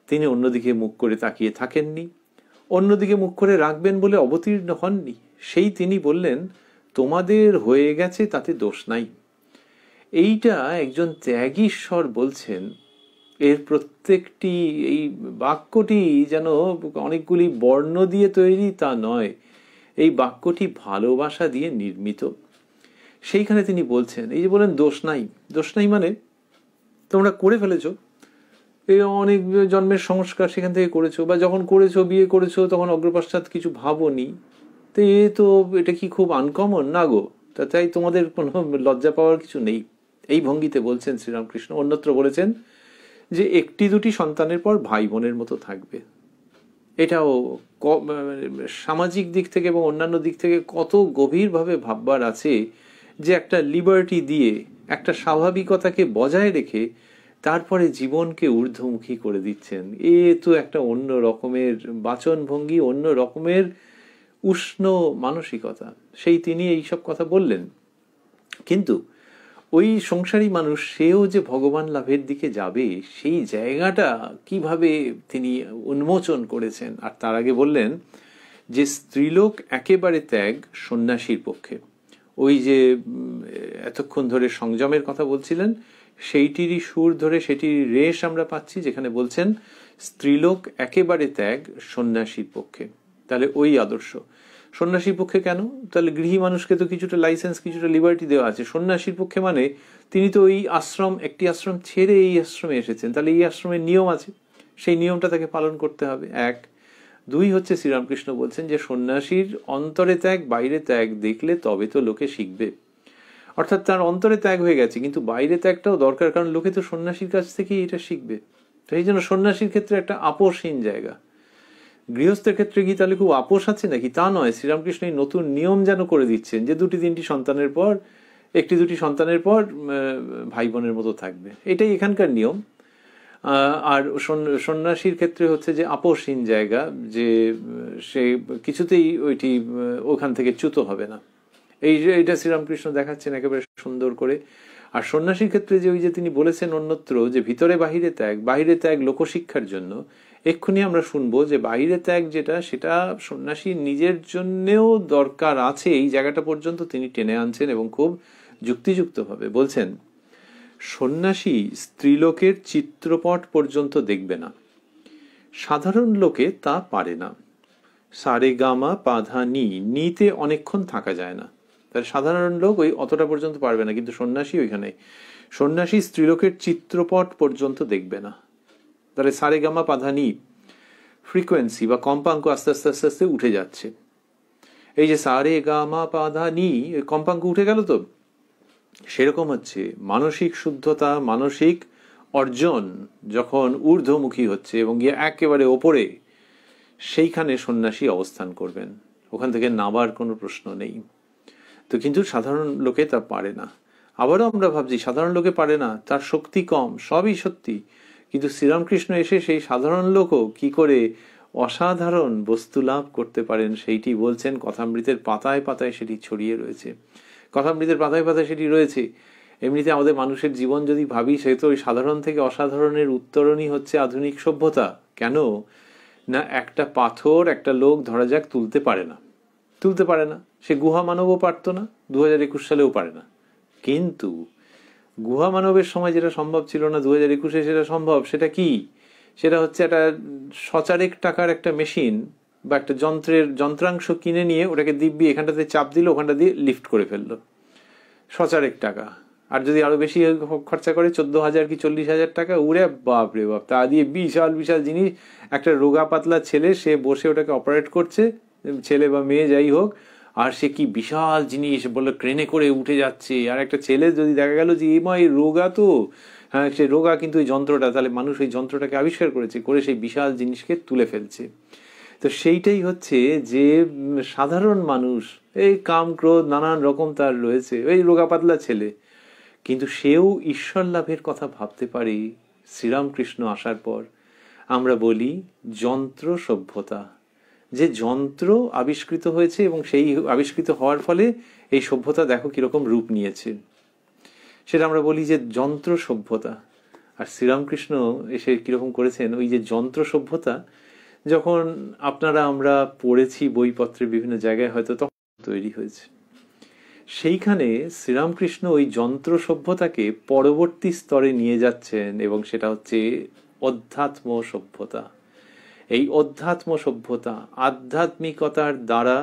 S1: তিনি অন্যদিকে মুখ করে তাকিয়ে থাকেননি, অন্যদিকে মুখ করে রাখবেন বলে অবতীর্ণ হননি। সেই তিনি বললেন তোমাদের হয়ে গেছে তাতে দোষ নাই। এইটা একজন ত্যাগীশ্বর বলছেন। এর প্রত্যেকটি, এই বাক্যটি যেন অনেকগুলি বর্ণ দিয়ে তৈরি তা নয়, এই বাক্যটি ভালোবাসা দিয়ে নির্মিত। সেইখানে তিনি বলছেন, এই যে বলেন দোষ নাই, দোষ নাই মানে তোমরা করে ফেলেছো, এই অনেক জন্মের সংস্কার সেখান থেকে করেছো, বা যখন করেছো বিয়ে করেছো তখন অগ্রপশ্চাৎ কিছু ভাবনি, তো এটা কি খুব আনকমন না গো? তাই তোমাদের কোনো লজ্জা পাওয়ার কিছু নেই। এই ভঙ্গিতে বলছেন শ্রীরামকৃষ্ণ। অন্যত্র বলেছেন যে 1-2 সন্তানের পর ভাই বোনের মতো থাকবে। এটাও সামাজিক দিক থেকে এবং অন্যান্য দিক থেকে কত গভীরভাবে ভাববার আছে, যে একটা লিবার্টি দিয়ে, একটা স্বাভাবিকতাকে বজায় রেখে তারপরে জীবনকে ঊর্ধ্বমুখী করে দিচ্ছেন। এ তো একটা অন্য রকমের বাচনভঙ্গি, অন্য রকমের উষ্ণ মানসিকতা। সেই তিনি এইসব কথা বললেন। কিন্তু ওই সংসারী মানুষ, সেও যে ভগবান লাভের দিকে যাবে, সেই জায়গাটা কিভাবে তিনি উন্মোচন করেছেন। আর তার আগে বললেন যে স্ত্রীলোক একেবারে ত্যাগ সন্ন্যাসীর পক্ষে। ওই যে এতক্ষণ ধরে সংযমের কথা বলছিলেন, সেইটিরই সুর ধরে সেটির রেশ আমরা পাচ্ছি, যেখানে বলছেন স্ত্রীলোক একেবারে ত্যাগ সন্ন্যাসীর পক্ষে। তাহলে ওই আদর্শ সন্ন্যাসীর পক্ষে কেন? তাহলে গৃহী মানুষকে তো কিছুটা লাইসেন্স, কিছুটা লিবার্টি দেওয়া আছে। সন্ন্যাসীর পক্ষে মানে তিনি তো ওই আশ্রম, একটি আশ্রম ছেড়ে এই আশ্রমে এসেছেন, তাহলে এই আশ্রমের নিয়ম আছে, সেই নিয়মটা তাকে পালন করতে হবে। এক। দুই হচ্ছে শ্রীরামকৃষ্ণ বলছেন যে সন্ন্যাসীর অন্তরে ত্যাগ বাইরে ত্যাগ দেখলে তবে তো লোকে শিখবে। অর্থাৎ তার অন্তরে ত্যাগ হয়ে গেছে, কিন্তু বাইরে ত্যাগটাও দরকার, কারণ লোকে তো সন্ন্যাসীর কাছ থেকেই এটা শিখবে। তো এই জন্য সন্ন্যাসীর ক্ষেত্রে একটা আপোষহীন জায়গা। গৃহস্থের ক্ষেত্রে কি তাহলে খুব আপোষ আছে নাকি? তা নয়, শ্রীরামকৃষ্ণ এই নতুন নিয়ম যেন করে দিচ্ছেন যে 2-3টি সন্তানের পর, 1-2টি সন্তানের পর ভাই বোনের মতো থাকবে, এটাই এখানকার নিয়ম। আর সন্ন্যাসীর ক্ষেত্রে হচ্ছে যে আপোষহীন জায়গা, যে সে কিছুতেই ওইটি ওখান থেকে চ্যুত হবে না। এইটা শ্রীরামকৃষ্ণ দেখাচ্ছেন একেবারে সুন্দর করে। আর সন্ন্যাসীর ক্ষেত্রে যে ওই যে তিনি বলেছেন অন্যত্র যে ভিতরে বাহিরে ত্যাগ, বাহিরে ত্যাগ লোকশিক্ষার জন্য, এক্ষুনি আমরা শুনবো যে বাহিরে ত্যাগ যেটা, সেটা সন্ন্যাসী নিজের জন্যেও দরকার আছে, এই জায়গাটা পর্যন্ত তিনি টেনে আনছেন এবং খুব যুক্তিযুক্তভাবে বলছেন। সন্ন্যাসী স্ত্রীলোকের চিত্রপট পর্যন্ত দেখবে না, সাধারণ লোকে তা পারে না। সারে গামা পাধা নিতে অনেকক্ষণ থাকা যায় না, তাহলে সাধারণ লোক ওই অতটা পর্যন্ত পারবে না, কিন্তু সন্ন্যাসী ওইখানে, সন্ন্যাসী স্ত্রীলোকের চিত্রপট পর্যন্ত দেখবে না। তাহলে সারে গামা পাধা ফ্রিকোয়েন্সি বা কম্পাঙ্ক আস্তে আস্তে আস্তে আস্তে উঠে যাচ্ছে। এই যে সারে গামা পাধা কম্পাঙ্ক উঠে গেল, তো সেরকম হচ্ছে মানসিক শুদ্ধতা, মানসিক অর্জন যখন ঊর্ধ্বমুখী হচ্ছে এবং গিয়ে একেবারে ওপরে, সেইখানে সন্ন্যাসী অবস্থান করবেন, ওখান থেকে নাবার কোনো প্রশ্ন নেই। তো কিন্তু সাধারণ লোকে তা পারে না। আবারও আমরা ভাবছি সাধারণ লোকে পারে না, তার শক্তি কম, সবই সত্যি, কিন্তু শ্রীরামকৃষ্ণ এসে সেই সাধারণ লোকও কি করে অসাধারণ বস্তু লাভ করতে পারেন সেইটি বলছেন। কথামৃতের পাতায় পাতায় সেটি ছড়িয়ে রয়েছে, কথামৃতের পাতায় পাতায় সেটি রয়েছে। এমনিতে আমাদের মানুষের জীবন যদি ভাবি, সে তো ওই সাধারণ থেকে অসাধারণের উত্তরণই হচ্ছে আধুনিক সভ্যতা। কেন না, একটা পাথর একটা লোক ধরা যাক তুলতে পারে না, সে গুহা মানবও পারত না, 2021 সালেও পারে না। কিন্তু গুহা মানবের সময় যেটা সম্ভব ছিল না, 2021-এ সেটা সম্ভব। সেটা কি? সেটা হচ্ছে একটা সচারেক টাকার একটা মেশিন বা একটা যন্ত্রাংশ কিনে নিয়ে ওটাকে দিব্যি এখানটাতে চাপ দিল, ওখানটা দিয়ে লিফট করে ফেললো, সচারেক টাকা। আর যদি আরো বেশি খরচা করে 14,000 কি 40,000 টাকা, উড়ে বাপ রে বাপ, তা দিয়ে বিশাল বিশাল জিনিস, একটা রোগা পাতলা ছেলে সে বসে ওটাকে অপারেট করছে, ছেলে বা মেয়ে যাই হোক, আর সে কি বিশাল জিনিস বলে ক্রেনে করে উঠে যাচ্ছে। আর একটা ছেলে যদি দেখা গেল যে এই রোগা, তো হ্যাঁ সে রোগা, কিন্তু ওই যন্ত্রটা, তাহলে মানুষ ওই যন্ত্রটাকে আবিষ্কার করেছে, করে সেই বিশাল জিনিসকে তুলে ফেলছে। তো সেইটাই হচ্ছে যে সাধারণ মানুষ, এই কাম ক্রোধ নানান রকম তার রয়েছে, ওই রোগা পাতলা ছেলে, কিন্তু সেও ঈশ্বর লাভের কথা ভাবতে পারে শ্রীরামকৃষ্ণ আসার পর। আমরা বলি যন্ত্র সভ্যতা, যে যন্ত্র আবিষ্কৃত হয়েছে এবং সেই আবিষ্কৃত হওয়ার ফলে এই সভ্যতা দেখো কিরকম রূপ নিয়েছে, সেটা আমরা বলি যে যন্ত্র সভ্যতা। আর শ্রীরামকৃষ্ণ এসে কিরকম করেছেন, ওই যে যন্ত্র সভ্যতা যখন আপনারা আমরা পড়েছি বইপত্রে বিভিন্ন জায়গায়, হয়তো তখন তৈরি হয়েছে, সেইখানে শ্রীরামকৃষ্ণ ওই যন্ত্র সভ্যতাকে পরবর্তী স্তরে নিয়ে যাচ্ছেন, এবং সেটা হচ্ছে অধ্যাত্ম সভ্যতা। এই অধ্যাত্ম সভ্যতা আধ্যাত্মিকতার দ্বারা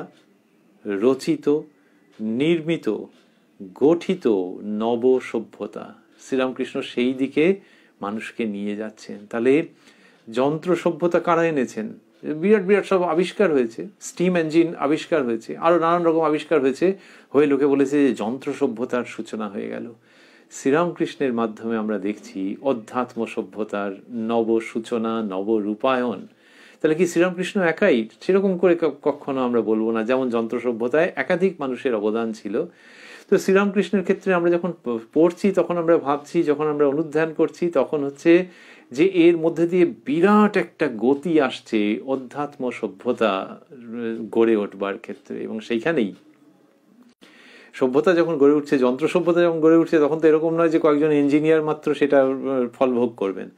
S1: রচিত, নির্মিত, গঠিত নব সভ্যতা। শ্রীরামকৃষ্ণ সেই দিকে মানুষকে নিয়ে যাচ্ছেন। তাহলে যন্ত্র সভ্যতা কারা এনেছেন? বিরাট বিরাট সব আবিষ্কার হয়েছে, স্টিম ইঞ্জিন আবিষ্কার হয়েছে, আরো নানান রকম আবিষ্কার হয়েছে, হয়ে লোকে বলেছে যে যন্ত্র সভ্যতার সূচনা হয়ে গেল। শ্রীরামকৃষ্ণের মাধ্যমে আমরা দেখছি অধ্যাত্ম সভ্যতার নব সূচনা, নব রূপায়ণ। তাহলে কি শ্রীরামকৃষ্ণ একাই? সেরকম করে কখনো আমরা বলবো না। যেমন যন্ত্র সভ্যতায় একাধিক মানুষের অবদান ছিল। তো শ্রীরামকৃষ্ণের ক্ষেত্রে আমরা যখন পড়ছি, তখন আমরা ভাবছি, যখন আমরা অনুধ্যান করছি, তখন হচ্ছে যে এর মধ্যে দিয়ে বিরাট একটা গতি আসছে অধ্যাত্ম সভ্যতা গড়ে উঠবার ক্ষেত্রে। এবং সেইখানেই সভ্যতা যখন গড়ে উঠছে, যন্ত্র সভ্যতা যখন গড়ে উঠছে, তখন তো এরকম নয় যে কয়েকজন ইঞ্জিনিয়ার মাত্র সেটা ফল ভোগ করবেন,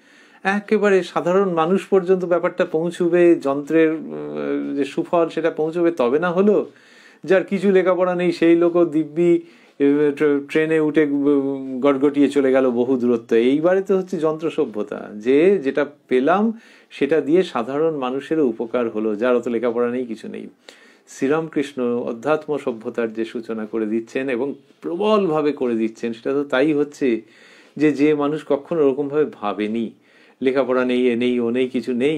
S1: একেবারে সাধারণ মানুষ পর্যন্ত ব্যাপারটা পৌঁছবে, যন্ত্রের যে সুফল সেটা পৌঁছবে। তবে না হলো যার কিছু লেখাপড়া নেই সেই লোকও দিব্যি ট্রেনে উঠে গটগটিয়ে চলে গেল বহু দূরত্ব। এইবারে তো হচ্ছে যন্ত্র সভ্যতা, যে যেটা পেলাম সেটা দিয়ে সাধারণ মানুষেরও উপকার হলো, যার অত লেখাপড়া নেই, কিছু নেই। শ্রীরামকৃষ্ণ অধ্যাত্ম সভ্যতার যে সূচনা করে দিচ্ছেন এবং প্রবলভাবে করে দিচ্ছেন, সেটা তো তাই হচ্ছে যে যে মানুষ কখনো ওরকমভাবে ভাবেনি, লেখাপড়া নেই, এ নেই, ও নেই, কিছু নেই,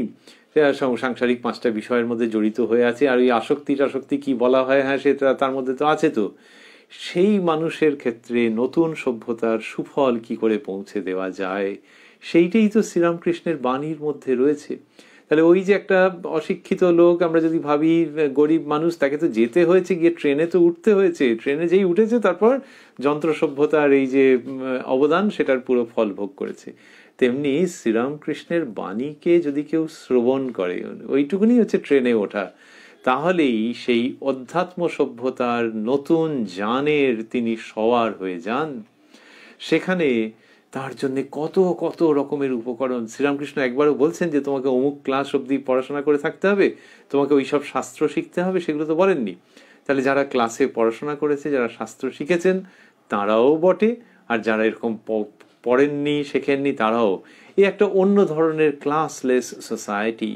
S1: সাংসারিক 5টা বিষয়ের মধ্যে জড়িত হয়ে আছে, আর ওই আসক্তি কি বলা হয়, হ্যাঁ সেটা তার মধ্যে তো আছে, তো সেই মানুষের ক্ষেত্রে নতুন সভ্যতার সুফল কি করে পৌঁছে দেওয়া যায়, সেইটাই তো শ্রীরামকৃষ্ণের বাণীর মধ্যে রয়েছে। তাহলে ওই যে একটা অশিক্ষিত লোক, আমরা যদি ভাবি গরিব মানুষ, তাকে তো যেতে হয়েছে, গিয়ে ট্রেনে তো উঠতে হয়েছে, ট্রেনে যেই উঠেছে তারপর যন্ত্র সভ্যতার এই যে অবদান, সেটার পুরো ফল ভোগ করেছে। তেমনি শ্রীরামকৃষ্ণের বাণীকে যদি কেউ শ্রবণ করে, ওইটুকুনি হচ্ছে ট্রেনে ওঠা, তাহলেই সেই অধ্যাত্ম সভ্যতার নতুন যানের তিনি সওয়ার হয়ে যান। সেখানে তার জন্য কত কত রকমের উপকরণ। শ্রীরামকৃষ্ণ একবারও বলছেন যে তোমাকে অমুক ক্লাস অবধি পড়াশোনা করে থাকতে হবে, তোমাকে ওইসব শাস্ত্র শিখতে হবে, সেগুলো তো বলেননি। তাহলে যারা ক্লাসে পড়াশোনা করেছে, যারা শাস্ত্র শিখেছেন তারাও বটে, আর যারা এরকম পড়েননি, শেখেননি, তারাও। এই একটা অন্য ধরনের ক্লাসলেস সোসাইটি,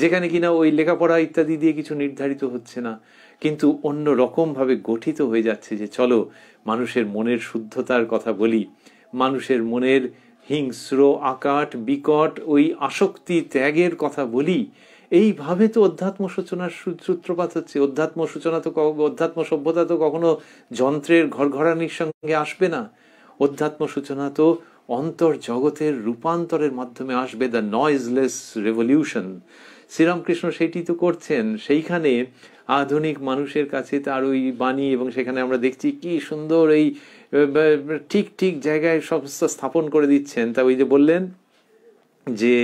S1: যেখানে কিনা ওই লেখাপড়া ইত্যাদি দিয়ে কিছু নির্ধারিত হচ্ছে না, কিন্তু অন্য রকম ভাবে গঠিত হয়ে যাচ্ছে যে চলো মানুষের মনের শুদ্ধতার কথা বলি, মানুষের মনের হিংস্র আকাট বিকট ওই আসক্তি ত্যাগের কথা বলি। এইভাবে তো অধ্যাত্ম সূচনার সূত্রপাত হচ্ছে। অধ্যাত্ম সভ্যতা তো কখনো যন্ত্রের ঘরঘরানির সঙ্গে আসবে না। অধ্যাত্ম সূচনা তো অন্তর জগতের রূপান্তরের মাধ্যমে আসবে, দ্য নয়েজলেস রেভলিউশন। শ্রীরামকৃষ্ণ সেইটি তো করছেন। সেইখানে আধুনিক মানুষের কাছে তার ওই বাণী, এবং সেখানে আমরা দেখছি কি সুন্দর এই ঠিক ঠিক জায়গায় সমস্ত স্থাপন করে দিচ্ছেন। তা ওই যে বললেন যে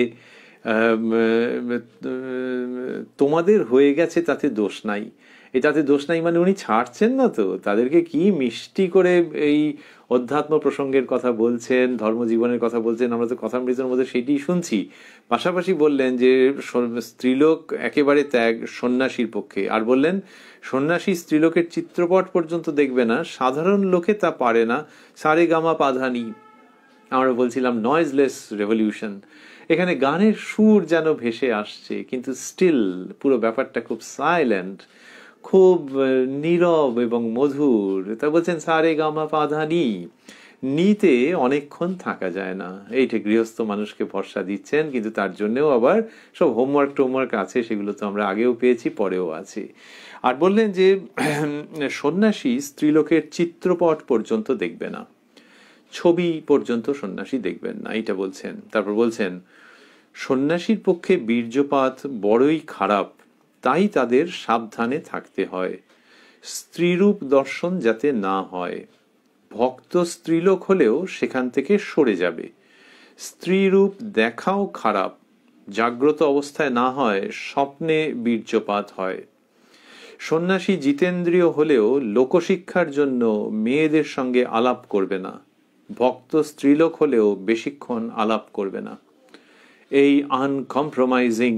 S1: তোমাদের হয়ে গেছে তাতে দোষ নাই, এটাতে দোষ নাই মানে উনি ছাড়ছেন না তো, তাদেরকে কি মিষ্টি করে এই অধ্যাত্ম প্রসঙ্গের কথা বলছেন, ধর্মজীবনের কথা বলছেন, আমরা তো কথামৃতের মধ্যে সেটি শুনছি। পাশাপাশি বললেন যে স্ত্রীলোক একেবারে ত্যাগ সন্ন্যাসীর পক্ষে, আর বললেন সন্ন্যাসী স্ত্রীলোকের চিত্রপট পর্যন্ত দেখবে না, সাধারণ লোকে তা পারে না, সারে গামা পাধানি। আমরা বলছিলাম নয়েজলেস রেভলিউশন, এখানে গানের সুর যেন ভেসে আসছে, কিন্তু স্টিল পুরো ব্যাপারটা খুব সাইলেন্ট, খুব নীরব এবং মধুর। তা বলছেন সারে গামা পাধানি, নিতে অনেকক্ষণ থাকা যায় না। এইটা গৃহস্থ মানুষকে ভরসা দিচ্ছেন, কিন্তু তার জন্যও আবার সব হোমওয়ার্ক আছে, সেগুলো তো আমরা আগেও পেয়েছি, পরেও আছে। আর বললেন যে সন্ন্যাসী স্ত্রীলোকের চিত্রপট পর্যন্ত দেখবে না, ছবি পর্যন্ত সন্ন্যাসী দেখবেন না, এটা বলছেন। তারপর বলছেন সন্ন্যাসীর পক্ষে বীর্যপাত বড়ই খারাপ, তাই তাদের সাবধানে থাকতে হয়, স্ত্রীরূপ দর্শন যাতে না হয়। ভক্ত স্ত্রীলোক হলেও সেখান থেকে সরে যাবে। স্ত্রীরূপ দেখাও খারাপ, জাগ্রত অবস্থায় না হয়, স্বপ্নে বীর্যপাত হয়। সন্ন্যাসী জিতেন্দ্রীয় হলেও লোকশিক্ষার জন্য মেয়েদের সঙ্গে আলাপ করবে না। ভক্ত স্ত্রীলোক হলেও বেশিক্ষণ আলাপ করবে না। এই আনকম্প্রোমাইজিং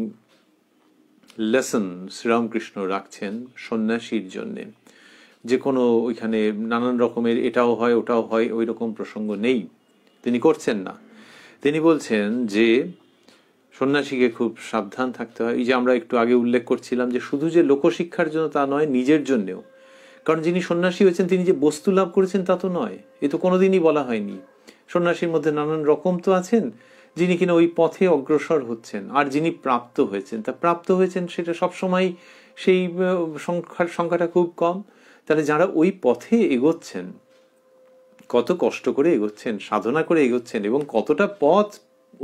S1: লেসন শ্রীরামকৃষ্ণ রাখছেন সন্ন্যাসীর জন্যে। যে কোনো ওইখানে নানান রকমের এটাও হয় ওটাও হয় ওই রকম প্রসঙ্গ নেই, তিনি করছেন না। তিনি বলছেন যে সন্ন্যাসীকে খুব সাবধান থাকতে হয়। এই যে আমরা একটু আগে উল্লেখ করছিলাম যে শুধু যে লোকশিক্ষার জন্য তা নয়, নিজের জন্যেও। কারণ যিনি সন্ন্যাসী হয়েছেন তিনি যে বস্তু লাভ করেছেন তা তো নয়, এ তো কোনোদিনই বলা হয়নি। সন্ন্যাসীর মধ্যে নানান রকম তো আছেন, যিনি কিনা ওই পথে অগ্রসর হচ্ছেন, আর যিনি প্রাপ্ত হয়েছেন, তা প্রাপ্ত হয়েছেন সেটা সবসময় সেই সংখ্যাটা খুব কম। তাহলে যারা ওই পথে এগোচ্ছেন, কত কষ্ট করে এগোচ্ছেন, সাধনা করে এগোচ্ছেন, এবং কতটা পথ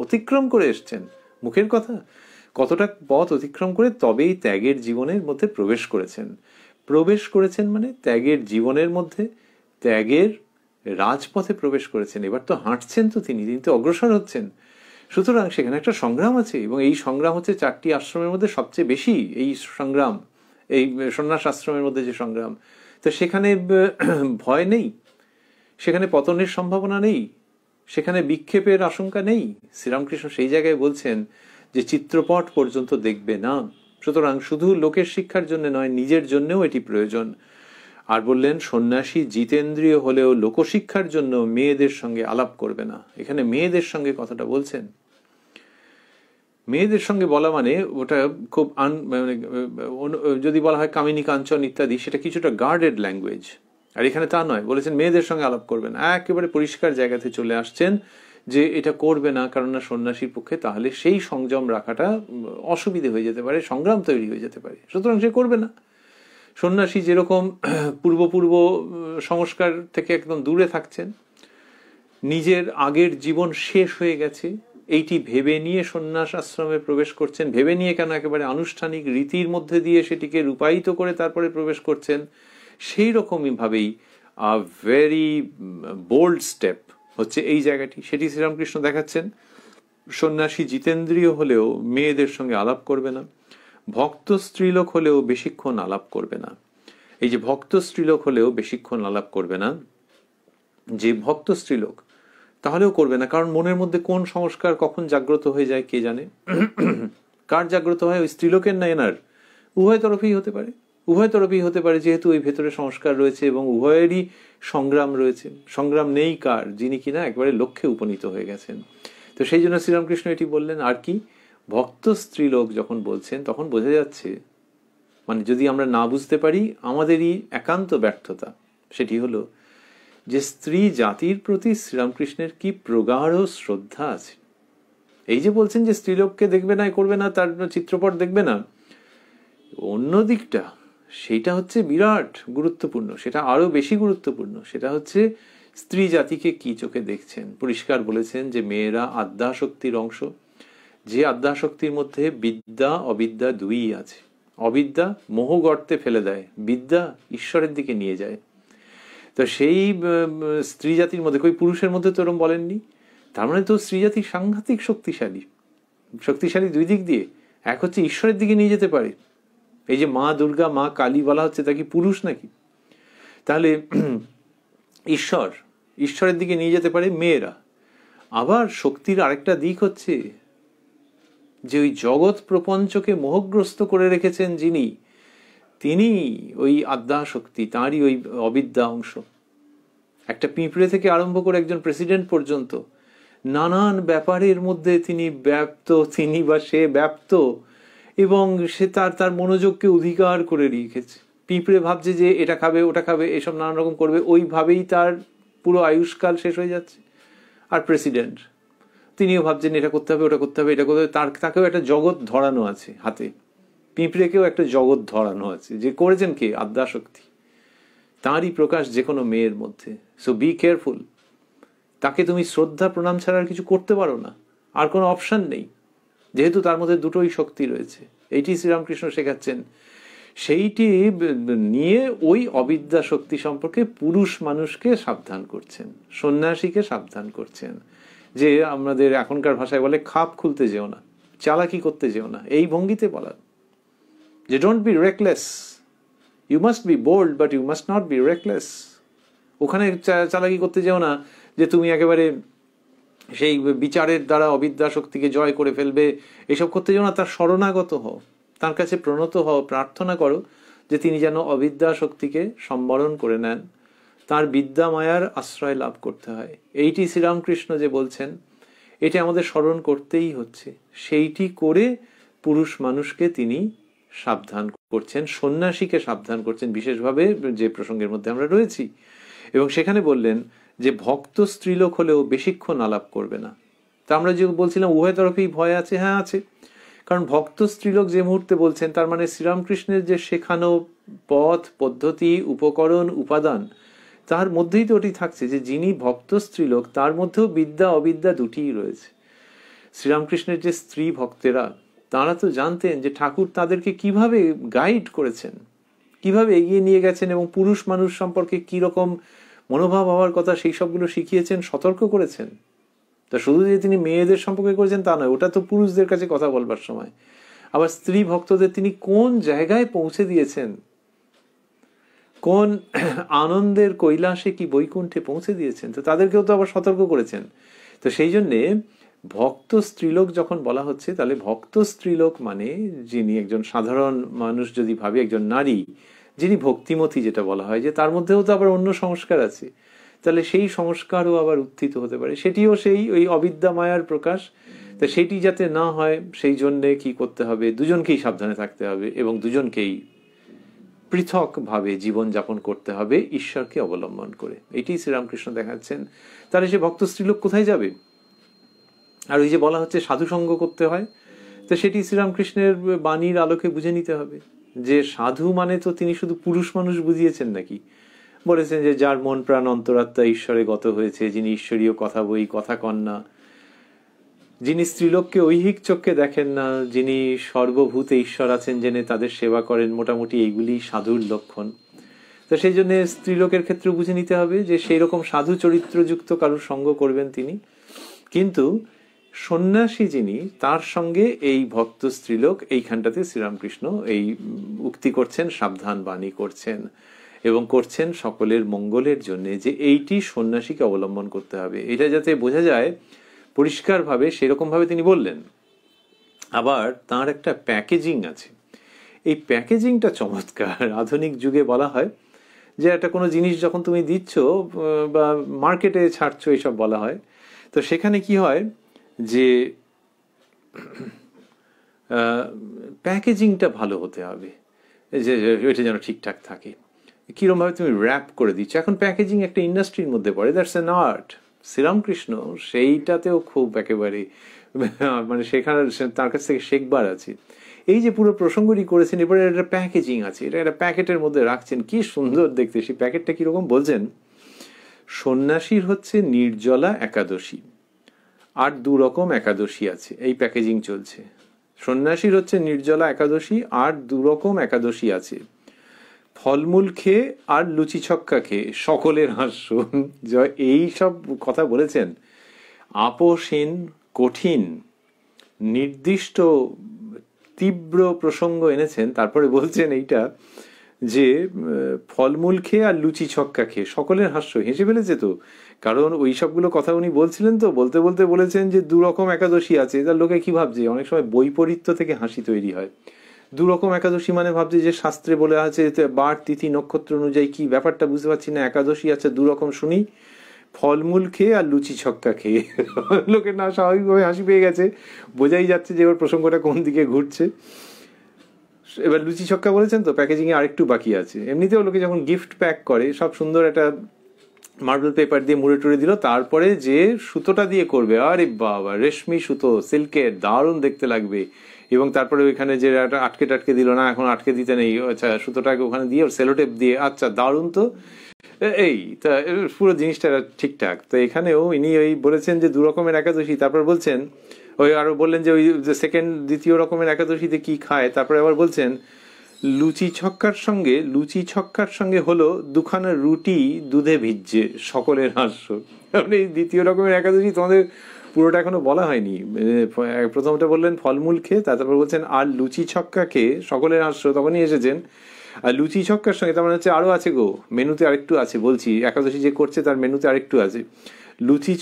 S1: অতিক্রম করে এসছেন, মুখের কথা, কতটা পথ অতিক্রম করে তবেই ত্যাগের জীবনের মধ্যে প্রবেশ করেছেন মানে ত্যাগের জীবনের মধ্যে, ত্যাগের রাজপথে প্রবেশ করেছেন। এবার তো হাঁটছেন, তো তিনি তো অগ্রসর হচ্ছেন। সুতরাং সেখানে একটা সংগ্রাম আছে, এবং এই সংগ্রাম হচ্ছে 4টি আশ্রমের মধ্যে সবচেয়ে বেশি এই সংগ্রাম, এই সন্ন্যাস আশ্রমের মধ্যে যে সংগ্রাম। তো সেখানে ভয় নেই, সেখানে পতনের সম্ভাবনা নেই, সেখানে বিক্ষেপের আশঙ্কা নেই। শ্রীরামকৃষ্ণ সেই জায়গায় বলছেন যে চিত্রপট পর্যন্ত দেখবে না। সুতরাং শুধু লোকের শিক্ষার জন্য নয়, নিজের জন্যও এটি প্রয়োজন। আর বললেন সন্ন্যাসী জিতেন্দ্রীয় হলেও লোকশিক্ষার জন্য মেয়েদের সঙ্গে আলাপ করবে না। এখানে মেয়েদের সঙ্গে কথাটা বলছেন। মেয়েদের সঙ্গে বলা মানে ওটা খুব যদি বলা হয় কামিনী কাঞ্চন ইত্যাদি, সেটা কিছুটা গার্ডেড ল্যাঙ্গুয়েজ। আর এখানে তা নয়, বলেছেন মেয়েদের সঙ্গে আলাপ করবেন, একেবারে পরিষ্কার জায়গাতে চলে আসছেন যে এটা করবে না, কারণ না সন্ন্যাসীর পক্ষে তাহলে সেই সংযম রাখাটা অসুবিধে হয়ে যেতে পারে, সংগ্রাম তৈরি হয়ে যেতে পারে, সুতরাং সে করবে না। সন্ন্যাসী যেরকম পূর্ব সংস্কার থেকে একদম দূরে থাকছেন, নিজের আগের জীবন শেষ হয়ে গেছে এইটি ভেবে নিয়ে সন্ন্যাস আশ্রমে প্রবেশ করছেন, ভেবে নিয়ে কেন একেবারে আনুষ্ঠানিক রীতির মধ্যে দিয়ে সেটিকে রূপায়িত করে তারপরে প্রবেশ করছেন, সেই রকমই ভাবেই ভেরি বোল্ড স্টেপ হচ্ছে এই জায়গাটি, সেটি শ্রীরামকৃষ্ণ দেখাচ্ছেন। সন্ন্যাসী জিতেন্দ্রীয় হলেও মেয়েদের সঙ্গে আলাপ করবে না, ভক্ত স্ত্রীলোক হলেও বেশিক্ষণ আলাপ করবে না। এই যে ভক্ত স্ত্রীলোক হলেও বেশিক্ষণ আলাপ করবে না, যে ভক্ত স্ত্রীলোক তাহলেও করবে না, কারণ মনের মধ্যে কোন সংস্কার কখন জাগ্রত হয়ে যায় কে জানে। কার জাগ্রত হয়, ওই স্ত্রীলোকের না এনার? উভয় তরফেই হতে পারে, উভয় তরফেই হতে পারে, যেহেতু ওই ভেতরে সংস্কার রয়েছে এবং উভয়েরই সংগ্রাম রয়েছে। সংগ্রাম নেই কার, যিনি কিনা একবারে লক্ষ্যে উপনীত হয়ে গেছেন। তো সেই জন্য শ্রীরামকৃষ্ণ এটি বললেন। আর কি, ভক্ত স্ত্রীলোক যখন বলছেন তখন বোঝা যাচ্ছে, মানে যদি আমরা না বুঝতে পারি আমাদেরই একান্ত ব্যর্থতা। সেটি হলো যে স্ত্রী জাতির প্রতি শ্রীরামকৃষ্ণের কি প্রগাঢ় শ্রদ্ধা আছে। এই যে বলছেন যে স্ত্রীলোককে দেখবে না, করবে না, তার চিত্রপট দেখবে না, অন্য দিকটা সেটা হচ্ছে বিরাট গুরুত্বপূর্ণ, সেটা আরো বেশি গুরুত্বপূর্ণ। সেটা হচ্ছে স্ত্রী জাতিকে কি চোখে দেখছেন। পরিষ্কার বলেছেন যে মেয়েরা আদ্যাশক্তির অংশ, যে আদ্যাশক্তির মধ্যে বিদ্যা অবিদ্যা দুই আছে। অবিদ্যা মোহ গর্তে ফেলে দেয়, বিদ্যা ঈশ্বরের দিকে নিয়ে যায়। তো সেই স্ত্রী জাতির মধ্যে, কই পুরুষের মধ্যে তো এরকম বলেননি। তার মানে তো স্ত্রী জাতি সাংঘাতিক শক্তিশালী, শক্তিশালী দুই দিক দিয়ে। এক হচ্ছে ঈশ্বরের দিকে নিয়ে যেতে পারে, এই যে মা দুর্গা মা কালী বলা হচ্ছে, তা কি পুরুষ নাকি? তাহলে ঈশ্বরের দিকে নিয়ে যেতে পারে মেয়েরা। আবার শক্তির আরেকটা দিক হচ্ছে যে ওই জগৎ প্রপঞ্চকে মোহগ্রস্ত করে রেখেছেন যিনি, তিনি ওই আদ্যাশক্তি, তাঁরই ওই অবিদ্যা অংশ। একটা পিঁপড়ে থেকে আরম্ভ করে একজন প্রেসিডেন্ট পর্যন্ত নানান ব্যাপারের মধ্যে তিনি ব্যাপ্ত, তিনি বা সে ব্যাপ্ত, এবং সে তার মনোযোগকে অধিকার করে রেখেছে। পিঁপড়ে ভাবছে যে এটা খাবে ওটা খাবে, এসব নানান রকম করবে, ওইভাবেই তার পুরো আয়ুষ্কাল শেষ হয়ে যাচ্ছে। আর প্রেসিডেন্ট তিনিও ভাবছেন এটা করতে হবে ওটা করতে হবে এটা করতে হবে, তাকেও একটা জগৎ ধরানো আছে হাতে। পিঁপড়েকেও একটা জগৎ ধরানো আছে, যে করেছেন কে? আদ্যাশক্তি। তাঁরই প্রকাশ যে কোনো মেয়ের মধ্যে। So be careful. তাকে তুমি শ্রদ্ধা প্রণাম ছাড়া আর কিছু করতে পারো না, আর কোনো অপশন নেই, যেহেতু তার মধ্যে দুটোই শক্তি রয়েছে। এইটি শ্রীরামকৃষ্ণ শেখাচ্ছেন। সেইটি নিয়ে ওই অবিদ্যা শক্তি সম্পর্কে পুরুষ মানুষকে সাবধান করছেন, সন্ন্যাসীকে সাবধান করছেন, যে আমাদের এখনকার ভাষায় বলে খাপ খুলতে যেও না, চালাকি করতে যেও না, এই ভঙ্গিতে বলা যে don't be reckless, you must be bold but you must not be reckless. ওখানে চালাকি করতে যেও না যে তুমি একেবারে সেই বিচারের দ্বারা অবিদ্যা শক্তিকে জয় করে ফেলবে, এসব করতে যেও না। তার শরণাগত হও, তার কাছে প্রণত হও, প্রার্থনা করো যে তিনি যেন অবিদ্যা শক্তিকে সম্বরণ করে নেন, তার বিদ্যা মায়ার আশ্রয় লাভ করতে হয়। এইটি শ্রীরামকৃষ্ণ যে বলছেন, এটি আমাদের স্মরণ করতেই হচ্ছে। সেইটি করে পুরুষ মানুষকে তিনি সাবধান করছেন, সন্ন্যাসীকে সাবধান করছেন বিশেষভাবে, যে প্রসঙ্গের মধ্যে আমরা রয়েছি। এবং সেখানে বললেন যে ভক্ত স্ত্রীলোক হলেও বেশিক্ষণ আলাপ করবে না। তা আমরা যে বলছিলাম উভয় তরফেই ভয় আছে, হ্যাঁ আছে। কারণ ভক্ত স্ত্রীলোক যে মুহূর্তে বলছেন, তার মানে শ্রীরামকৃষ্ণের যে শেখানো পথ পদ্ধতি উপকরণ উপাদান, তার মধ্যেই তো ওটি থাকছে যে যিনি ভক্ত স্ত্রীলোক তার মধ্যেও বিদ্যা অবিদ্যা দুটিই রয়েছে। শ্রীরামকৃষ্ণের যে স্ত্রী ভক্তেরা, তারা তো জানতেন যে ঠাকুর তাদেরকে কিভাবে গাইড করেছেন, কিভাবে এগিয়ে নিয়ে গেছেন, এবং পুরুষ মানুষ সম্পর্কে কি রকম মনোভাব হওয়ার কথা সেই সবগুলো শিখিয়েছেন, সতর্ক করেছেন। তা শুধু যে তিনি মেয়েদের সম্পর্কে করেছেন তা নয়, ওটা তো পুরুষদের কাছে কথা বলবার সময়। আবার স্ত্রী ভক্তদের তিনি কোন জায়গায় পৌঁছে দিয়েছেন, কোন আনন্দের কৈলাসে কি বৈকুণ্ঠে পৌঁছে দিয়েছেন, তো তাদেরকেও তো আবার সতর্ক করেছেন। তো সেই জন্যে ভক্ত স্ত্রীলোক যখন বলা হচ্ছে, তাহলে ভক্ত স্ত্রীলোক মানে যিনি একজন সাধারণ মানুষ যদি ভাবে, একজন নারী যিনি ভক্তিমতী যেটা বলা হয়, যে তার মধ্যেও তো আবার অন্য সংস্কার আছে, তাহলে সেই সংস্কারও আবার উত্থিত হতে পারে। সেটিও সেই ওই অবিদ্যা মায়ার প্রকাশ। তা সেটি যাতে না হয় সেই জন্যে কি করতে হবে, দুজনকেই সাবধানে থাকতে হবে এবং দুজনকেই পৃথকভাবে জীবনযাপন করতে হবে ঈশ্বরকে অবলম্বন করে। এটি শ্রীরামকৃষ্ণ দেখাচ্ছেন। তাহলে সে ভক্ত স্ত্রীলোক কোথায় যাবে? আর ওই যে বলা হচ্ছে সাধুসঙ্গ করতে হয়, তো সেটি শ্রীরামকৃষ্ণের বাণীর আলোকে বুঝে নিতে হবে যে সাধু মানে তো তিনি শুধু পুরুষ মানুষ বুঝিয়েছেন নাকি? বলেছেন যে যার মন প্রাণ অন্তরাত্মা ঈশ্বরে গত হয়েছে, যিনি ঈশ্বরীয় কথা বই কথা কন্যা, যিনি স্ত্রীলোককে ঐহিক চক্ষে দেখেন না, যিনি সর্বভূতে ঈশ্বর আছেন জেনে তাদের সেবা করেন, মোটামুটি এইগুলি সাধুর লক্ষণ। তো সেই জন্য স্ত্রীলোকের ক্ষেত্রে বুঝে নিতে হবে যে সেই রকম সাধু চরিত্রযুক্ত কারোর সঙ্গ করবেন তিনি। কিন্তু সন্ন্যাসী যিনি, তার সঙ্গে এই ভক্ত স্ত্রীলোক, এইখানটাতে শ্রীরামকৃষ্ণ এই উক্তি করছেন, সাবধান বাণী করছেন এবং করছেন সকলের মঙ্গলের জন্য, যে এইটি সন্ন্যাসীকে অবলম্বন করতে হবে। এটা যাতে বোঝা যায় পরিষ্কারভাবে, সেরকমভাবে তিনি বললেন। আবার তার একটা প্যাকেজিং আছে, এই প্যাকেজিংটা চমৎকার। আধুনিক যুগে বলা হয় যে একটা কোনো জিনিস যখন তুমি দিচ্ছ বা মার্কেটে ছাড়ছো, এইসব বলা হয়, তো সেখানে কি হয় যে প্যাকেজিংটা ভালো হতে হবে, যে এটা যেন ঠিকঠাক থাকে। কিরমভাবে তুমি র্যাপ করে দিচ্ছ, এখন প্যাকেজিং একটা ইন্ডাস্ট্রির মধ্যে পড়ে, দ্যাটস অ্যান আর্ট। শ্রীরামকৃষ্ণ সেইটাতেও খুব একেবারে মানে সেখানে তার কাছ থেকে শেখবার আছে। এই যে পুরো প্রসঙ্গটি করেছেন, এবারে একটা প্যাকেজিং আছে, এটা একটা প্যাকেটের মধ্যে রাখছেন, কি সুন্দর দেখতে। সেই প্যাকেটটা কিরকম বলছেন, সন্ন্যাসীর হচ্ছে নির্জলা একাদশী, আর 2 রকম একাদশী আছে, এই প্যাকেজিং চলছে। সন্ন্যাসীর হচ্ছে নির্জলা একাদশী, আর 2 রকম একাদশী আছে, ফলমূল খেয়ে আর লুচি ছক্কা খেয়ে, সকলের হাস্য। এই সব কথা বলেছেন, আপোষহীন, কঠিন, নির্দিষ্ট তীব্র প্রসঙ্গ এনেছেন। তারপরে বলছেন এইটা যে ফলমূল খেয়ে আর লুচি ছক্কা খেয়ে সকলের হাস্য। হেসে ফেলেছে তো, কারণ ওই সবগুলো কথা উনি বলছিলেন, তো বলতে বলতে বলেছেন যে 2 রকম একাদশী আছে। তার লোকে কি ভাবছে, অনেক সময় বৈপরীত্য থেকে হাসি তৈরি হয়। 2 রকম একাদশী মানে ভাবছে যে শাস্ত্রে বলে আছে বার তিথি নক্ষত্র অনুযায়ী, কি ব্যাপারটা বুঝতে পারছি না, একাদশী আছে 2 রকম শুনি, ফলমূল খেয়ে আর লুচি ছক্কা খেয়ে। লোকের না স্বাভাবিকভাবে হাসি পেয়ে গেছে, বোঝাই যাচ্ছে যে এবার প্রসঙ্গটা কোন দিকে ঘুরছে। এবার লুচি ছক্কা বলেছেন তো, প্যাকেজিংয়ে আরেকটু বাকি আছে। এমনিতেও লোকে যখন গিফট প্যাক করে, সব সুন্দর একটা মার্বেল পেপার দিয়ে মুড়ে টুড়ে দিল, তারপরে যে সুতোটা দিয়ে করবে, আরে বাবা, রেশমি সুতো, সিল্কের, দারুণ দেখতে লাগবে। এবং তারপরে ওইখানে যে একটা আটকে টাটকে দিল না, এখন আটকে দিতে নেই, আচ্ছা সুতোটাকে ওখানে দিয়ে সেলোটেপ দিয়ে, আচ্ছা দারুণ তো। এই তা পুরো জিনিসটা ঠিকঠাক। তো এখানেও ইনি ওই বলেছেন যে 2 রকমের একাদশী, তারপর বলছেন ওই আরো বললেন যে ওই সেকেন্ড দ্বিতীয় রকমের একাদশীতে কি খায়, তারপরে আবার বলছেন লুচি ছক্কার সঙ্গে হলো 2খানা রুটি দুধে ভিজছে, সকলের হাস্য। এই দ্বিতীয় রকমের একাদশী তোমাদের পুরোটা এখনো বলা হয়নি। প্রথমটা বললেন ফলমূল খেয়ে, তারপর বলছেন আর লুচি ছক্কা খেয়ে সকলের হাস্য, তখনই এসেছেন। আর লুচি ছক্কার সঙ্গে তার মানে হচ্ছে আরো আছে গো, মেনুতে আরেকটু আছে, বলছি একাদশী যে করছে তার মেনুতে আরেকটু আছে। লুচি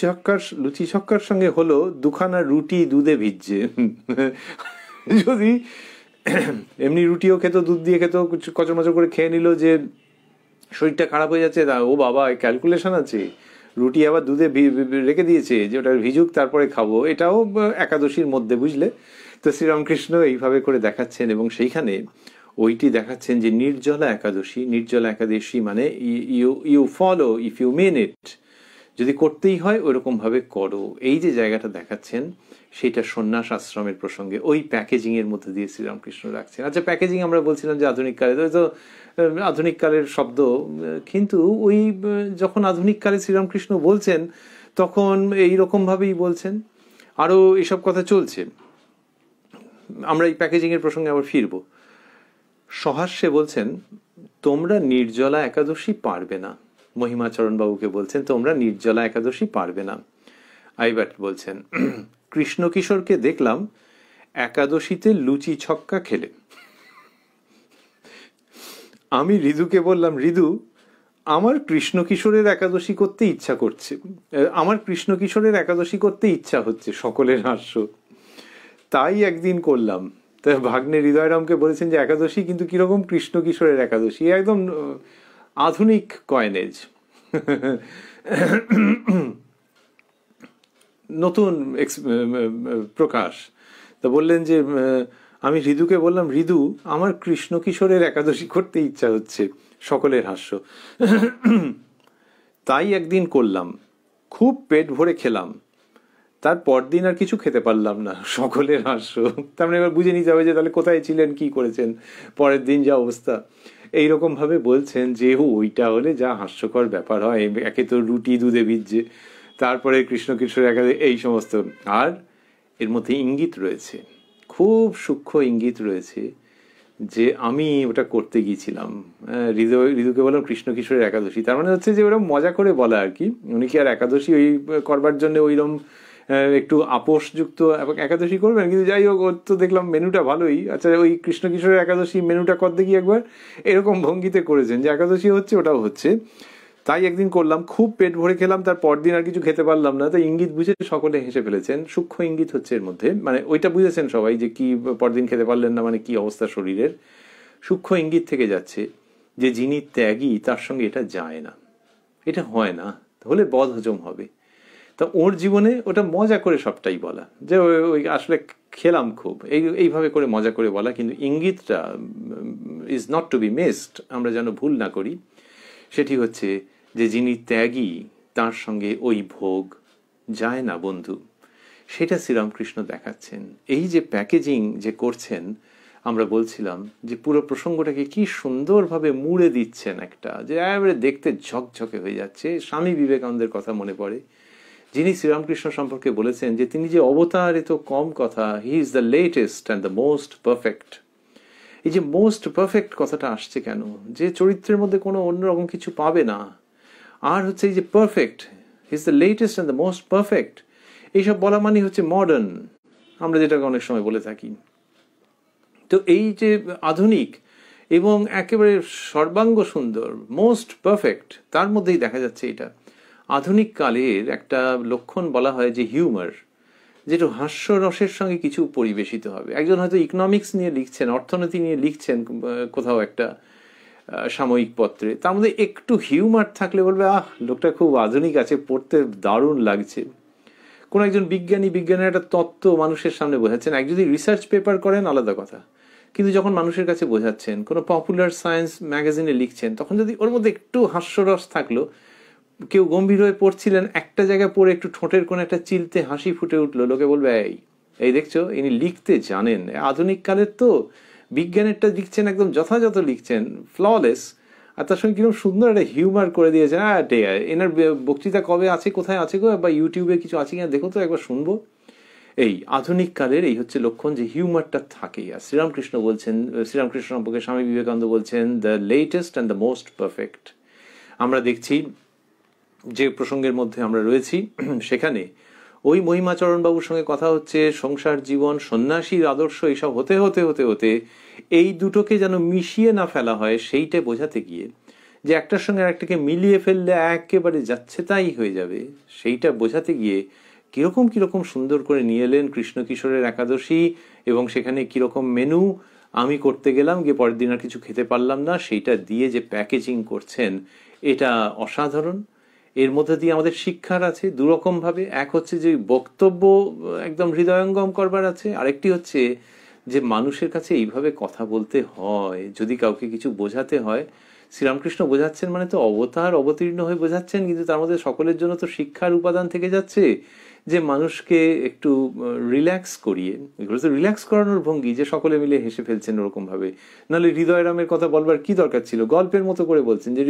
S1: ছক্কার সঙ্গে হলো 2খানা রুটি দুধে ভিজছে। যদি এমনি রুটিও খেত, দুধ দিয়ে খেত, কচমচর করে খেয়ে নিল যে শরীরটা খারাপ হয়ে যাচ্ছে, ও বাবা ক্যালকুলেশন আছে, রুটি আবার দুধে রেখে দিয়েছে যে ওটা ভিজুক তারপরে খাবো, এটাও একাদশীর মধ্যে, বুঝলে? তো শ্রীরামকৃষ্ণ এইভাবে করে দেখাচ্ছেন এবং সেইখানে ওইটি দেখাচ্ছেন যে নির্জলা একাদশী মানে you follow if you mean it, যদি করতেই হয় ওইরকম ভাবে করো। এই যে জায়গাটা দেখাচ্ছেন সেটা সন্ন্যাস আশ্রমের প্রসঙ্গে ওই প্যাকেজিং এর মধ্যে দিয়ে শ্রীরামকৃষ্ণ রাখছেন। আচ্ছা, প্যাকেজিং আমরা বলছিলাম যে আধুনিক কালে, তো আধুনিক কালের শব্দ, কিন্তু ওই যখন আধুনিক কালে শ্রীরামকৃষ্ণ বলছেন তখন এইরকম ভাবেই বলছেন, আরো এসব কথা চলছে। আমরা এই প্যাকেজিং এর প্রসঙ্গে আবার ফিরবো। সহাস্যে বলছেন তোমরা নির্জলা একাদশী পারবে না, মহিমাচরণ বাবুকে বলছেন তোমরা নির্জলা একাদশী পারবে না। আইবাট বলছেন কৃষ্ণ কিশোরকে দেখলাম একাদশীতে লুচি ছক্কা খেলে। আমি ঋদুকে বললাম, ঋদু আমার কৃষ্ণ কিশোরের একাদশী করতে ইচ্ছা করছে, সকলের হাস্য। তাই একদিন করলাম। তা ভাগ্নে হৃদয়রামকে বলেছেন যে একাদশী কিন্তু কিরকম, কৃষ্ণ কিশোরের একাদশী, একদম আধুনিক কয়েনেজ। নতুন প্রকাশ। তা বললেন যে আমি হৃদুকে বললাম, হৃদু আমার কৃষ্ণ কিশোরের একাদশী করতে ইচ্ছা হচ্ছে। সকলের হাস্য। তাই একদিন করলাম, খুব পেট ভরে খেলাম, তার পরদিন আর কিছু খেতে পারলাম না। সকলের হাস্য। তার মানে এবার বুঝে নিতে হবে যে তাহলে কোথায় ছিলেন, কি করেছেন, পরের দিন যা অবস্থা। এইরকম ভাবে বলছেন যে ওইটা হলে যা হাস্যকর ব্যাপার হয়, একে তো রুটি দুধে ভিজছে, তারপরে কৃষ্ণ কিশোর একাদশী, এই সমস্ত। আর এর মধ্যে ইঙ্গিত রয়েছে, খুব সূক্ষ্ম ইঙ্গিত রয়েছে যে আমি ওটা করতে গিয়েছিলাম। হৃদুকে বললাম কৃষ্ণ কিশোরের একাদশী, তার মানে হচ্ছে যে ওরকম মজা করে বলা আর কি। উনি কি আর একাদশী ওই করবার জন্য ওইরকম একটু আপোষযুক্ত একাদশী করবেন? কিন্তু যাই হোক, ওর তো দেখলাম মেনুটা ভালোই। আচ্ছা, ওই কৃষ্ণ কিশোরের একাদশী মেনুটা কর দেখি একবার। এরকম ভঙ্গিতে করেছেন যে একাদশী হচ্ছে, ওটাও হচ্ছে। তাই একদিন করলাম, খুব পেট ভরে খেলাম, তার পরদিন আর কিছু খেতে পারলাম না। তো ইঙ্গিত বুঝে সকলে হেসে ফেলেছেন। সূক্ষ্ম ইঙ্গিত হচ্ছে এর মধ্যে, মানে ওইটা বুঝেছেন সবাই যে কি পরদিন খেতে পারলেন না মানে কি অবস্থা শরীরের। সূক্ষ্ম ইঙ্গিত থেকে যাচ্ছে যে যিনি ত্যাগী তার সঙ্গে এটা যায় না, এটা হয় না, তাহলে বদ হজম হবে। তা ওর জীবনে ওটা মজা করে সবটাই বলা, যে ওই আসলে খেলাম খুব, এইভাবে করে মজা করে বলা। কিন্তু ইঙ্গিতটা is not to be missed, আমরা যেন ভুল না করি। সেটি হচ্ছে যে যিনি ত্যাগী তার সঙ্গে ওই ভোগ যায় না বন্ধু। সেটা শ্রীরামকৃষ্ণ দেখাচ্ছেন। এই যে প্যাকেজিং যে করছেন, আমরা বলছিলাম যে পুরো প্রসঙ্গটাকে কি সুন্দরভাবে মুড়ে দিচ্ছেন একটা, যে এবারে দেখতে ঝকঝকে হয়ে যাচ্ছে। স্বামী বিবেকানন্দের কথা মনে পড়ে, যিনি শ্রীরামকৃষ্ণ সম্পর্কে বলেছেন যে তিনি যে অবতার এ তো কম কথা, he is the latest and the most perfect. এই যে মোস্ট পারফেক্ট কথাটা আসছে কেন? যে চরিত্রের মধ্যে কোনো অন্যরকম কিছু পাবে না। আর হচ্ছে এই যে perfect, he is the latest and the most perfect, এইসব বলা মানে হচ্ছে মডার্ন, আমরা যেটাকে অনেক সময় বলে থাকি। তো এই যে আধুনিক এবং একেবারে সর্বাঙ্গ সুন্দর, মোস্ট পারফেক্ট, তার মধ্যেই দেখা যাচ্ছে এটা আধুনিক কালের একটা লক্ষণ। বলা হয় যে হিউমার, যেটা হাস্যরসের সঙ্গে কিছু পরিবেশিত হবে। একজন হয়তো ইকোনমিক্স নিয়ে লিখছেন, অর্থনীতি নিয়ে লিখছেন কোথাও একটা সাময়িক পত্রে, তার মধ্যে একটু হিউমার থাকলে বলবে আহ, লোকটা খুব আধুনিক আছে, পড়তে দারুণ লাগছে। কোন একজন বিজ্ঞানের একটা তত্ত্ব মানুষের সামনে বোঝাচ্ছেন, এক যদি রিসার্চ পেপার করেন আলাদা কথা, কিন্তু যখন মানুষের কাছে বোঝাচ্ছেন, কোনো পপুলার সায়েন্স ম্যাগাজিনে লিখছেন, তখন যদি ওর মধ্যে একটু হাস্যরস থাকলো, কেউ গম্ভীর হয়ে পড়ছিলেন, একটা জায়গায় পড়ে একটু ঠোঁটের কোন একটা চিলতে হাসি ফুটে উঠলো, লোকে বলবে এই দেখছো, ইনি লিখতে জানেন। আধুনিক কালের তো বিজ্ঞানেরটা লিখছেন, একদম যথাযথ লিখছেন, ফ্ললেস, আর তার সঙ্গে কিরকম সুন্দর একটা হিউমার করে দিয়েছেন। এনার বক্তৃতা কবে আছে, কোথায় আছে গো, বা ইউটিউবে কিছু আছে কিনা দেখো তো, একবার শুনবো। এই আধুনিক কালের এই হচ্ছে লক্ষণ, যে হিউমারটা থাকে। আর শ্রীরামকৃষ্ণ বলছেন, শ্রীরামকৃষ্ণ সম্পর্কে স্বামী বিবেকানন্দ বলছেন the latest and the most perfect. আমরা দেখছি যে প্রসঙ্গের মধ্যে আমরা রয়েছি, সেখানে ওই মহিমাচরণ বাবুর সঙ্গে কথা হচ্ছে, সংসার জীবন, সন্ন্যাসীর আদর্শ, এইসব হতে হতে হতে হতে এই দুটোকে যেন মিশিয়ে না ফেলা হয়, সেইটা বোঝাতে গিয়ে, যে একটার সঙ্গে আরেকটাকে মিলিয়ে ফেললে একেবারে যাচ্ছে তাই হয়ে যাবে, সেইটা বোঝাতে গিয়ে কিরকম কিরকম সুন্দর করে নিয়ে এলেন কৃষ্ণ কিশোরের একাদশী, এবং সেখানে কিরকম মেনু আমি করতে গেলাম, গিয়ে পরের দিন আর কিছু খেতে পারলাম না, সেইটা দিয়ে যে প্যাকেজিং করছেন, এটা অসাধারণ। এর মধ্যে দিয়ে আমাদের শিক্ষার আছে দুরকম ভাবে। এক হচ্ছে যে বক্তব্য একদম হৃদয়ঙ্গম করবার আছে, আরেকটি হচ্ছে যে মানুষের কাছে এইভাবে কথা বলতে হয়, যদি কাউকে কিছু বোঝাতে হয়। শ্রীরামকৃষ্ণ বোঝাচ্ছেন মানে তো অবতার অবতীর্ণ হয়ে বোঝাচ্ছেন, কিন্তু তার মধ্যে সকলের জন্য তো শিক্ষার উপাদান থেকে যাচ্ছে, যে মানুষকে একটু রিল্যাক্স করিয়ে, এগুলো তো রিল্যাক্স করানোর ভঙ্গি, যে সকলে মিলে হেসে ফেলছেন ওরকম ভাবে। নাহলে হৃদয়রামের কথা বলবার কি দরকার ছিল? গল্পের মতো করে বলছেন যে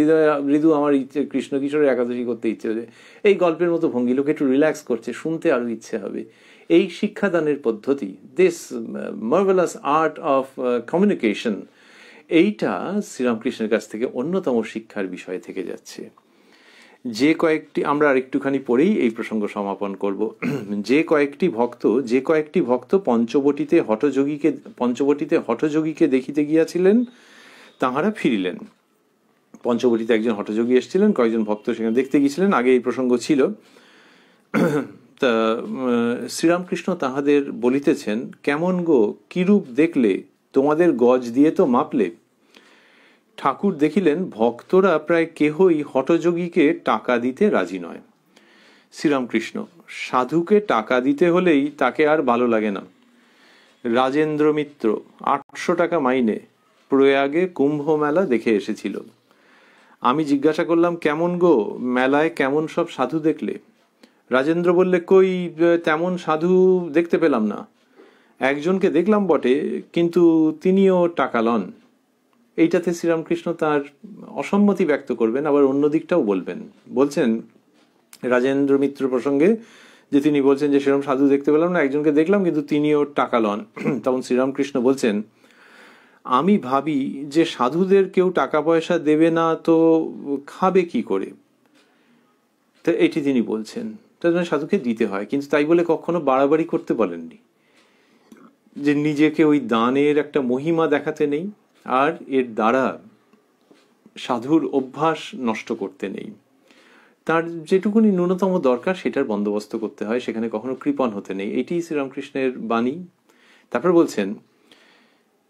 S1: হৃদু আমার ইচ্ছে কৃষ্ণ কিশোরের একাদশী করতে ইচ্ছে হচ্ছে, এই গল্পের মতো ভঙ্গি, লোকে একটু রিল্যাক্স করছে, শুনতে আরো ইচ্ছে হবে। এই শিক্ষাদানের পদ্ধতি, this marvellous art of communication, এইটা শ্রীরামকৃষ্ণের কাছ থেকে অন্যতম শিক্ষার বিষয় থেকে যাচ্ছে। যে কয়েকটি, আমরা আরেকটুখানি পরেই এই প্রসঙ্গ সমাপন করব, যে কয়েকটি ভক্ত পঞ্চবটিতে হঠযোগীকে দেখিতে গিয়াছিলেন, তাহারা ফিরিলেন। পঞ্চবটিতে একজন হঠযোগী এসেছিলেন, কয়েকজন ভক্ত সেখানে দেখতে গিয়েছিলেন, আগে এই প্রসঙ্গ ছিল। তা শ্রীরামকৃষ্ণ তাহাদের বলিতেছেন, কেমন গো, কিরূপ দেখলে, তোমাদের গজ দিয়ে তো মাপলে। ঠাকুর দেখিলেন ভক্তরা প্রায় কেহই হঠযোগীকে টাকা দিতে রাজি নয়। শ্রীরামকৃষ্ণ: সাধুকে টাকা দিতে হলেই তাকে আর ভালো লাগে না। রাজেন্দ্র মিত্র 800 টাকা মাইনে প্রয়াগে কুম্ভ মেলা দেখে এসেছিল। আমি জিজ্ঞাসা করলাম, কেমন গো, মেলায় কেমন সব সাধু দেখলে? রাজেন্দ্র বললে, কই, তেমন সাধু দেখতে পেলাম না। একজনকে দেখলাম বটে, কিন্তু তিনিও টাকা লন। এইটাতে শ্রীরামকৃষ্ণ তার অসম্মতি ব্যক্ত করবেন, আবার অন্য দিকটাও বলবেন। বলছেন রাজেন্দ্র মিত্র প্রসঙ্গে যে তিনি বলছেন যে সেরকম সাধু দেখতে পেলাম না, একজনকে দেখলাম কিন্তু তিনিও টাকা লন। তখন শ্রীরামকৃষ্ণ বলছেন, আমি ভাবি যে সাধুদের কেউ টাকা পয়সা দেবে না তো খাবে কি করে। তো এটি তিনি বলছেন, তার জন্য সাধুকে দিতে হয়, কিন্তু তাই বলে কখনো বাড়াবাড়ি করতে বলেননি, যে নিজেকে ওই দানের একটা মহিমা দেখাতে নেই, আর এর দ্বারা সাধুর অভ্যাস নষ্ট করতে নেই। তার যেটুকুনি ন্যূনতম দরকার সেটার বন্দোবস্ত করতে হয়, সেখানে কখনো কৃপণ হতে নেই। এটি শ্রীরামকৃষ্ণের বাণী। তারপর বলছেন,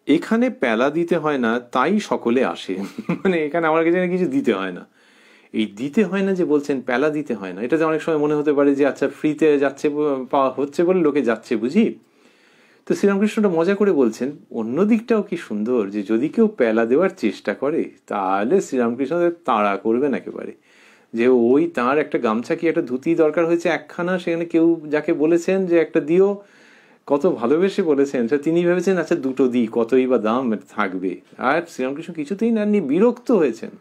S1: এখানে পেলা দিতে হয় না, তাই সকলে আসে। মানে এখানে আমার কাছে কিছু দিতে হয় না। এই দিতে হয় না যে বলছেন, পেলা দিতে হয় না, এটাতে অনেক সময় মনে হতে পারে যে আচ্ছা ফ্রিতে যাচ্ছে, পাওয়া হচ্ছে বলে লোকে যাচ্ছে বুঝি। তো শ্রীরামকৃষ্ণটা মজা করে বলছেন, অন্য দিকটাও কি সুন্দর, যে যদি কেউ পেলা দেওয়ার চেষ্টা করে তাহলে শ্রীরামকৃষ্ণদের তাড়া করবেন একেবারে, যে ওই তার একটা গামছা কি একটা ধুতি দরকার হয়েছে একখানা, সেখানে কেউ যাকে বলেছেন যে একটা দিও, কত ভালোবেসে বলেছেন, তিনি ভেবেছেন আচ্ছা দুটো দিই, কতই বা দাম থাকবে। আর শ্রীরামকৃষ্ণ কিছুতেই না, বিরক্ত হয়েছেন,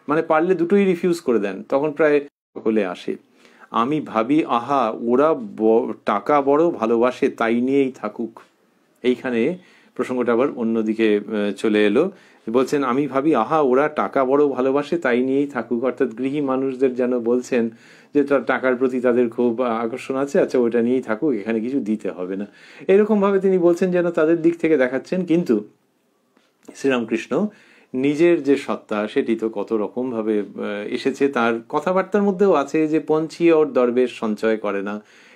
S1: মানে পারলে দুটোই রিফিউজ করে দেন। তখন প্রায় সকলে আসে। আমি ভাবি, আহা, ওরা টাকা বড় ভালোবাসে, তাই নিয়েই থাকুক। এইখানে প্রসঙ্গটা আবার অন্যদিকে চলে এলো। বলছেন, আমি ভাবি, আহা, ওরা টাকা বড় ভালোবাসে, তাই নিয়েই থাকুক। অর্থাৎ গৃহী মানুষদের যেন বলছেন যে তার টাকার প্রতি তাদের খুব আকর্ষণ আছে, আচ্ছা ওটা নিয়েই থাকুক, এখানে কিছু দিতে হবে না। এরকম ভাবে তিনি বলছেন যেন তাদের দিক থেকে দেখাচ্ছেন। কিন্তু শ্রীরামকৃষ্ণ নিজের যে সত্তা সেটি তো কত রকম ভাবে এসেছে, তার কথাবার্তার মধ্যেও আছে যে পঞ্চী ওর দরবেশ সঞ্চয় করে না,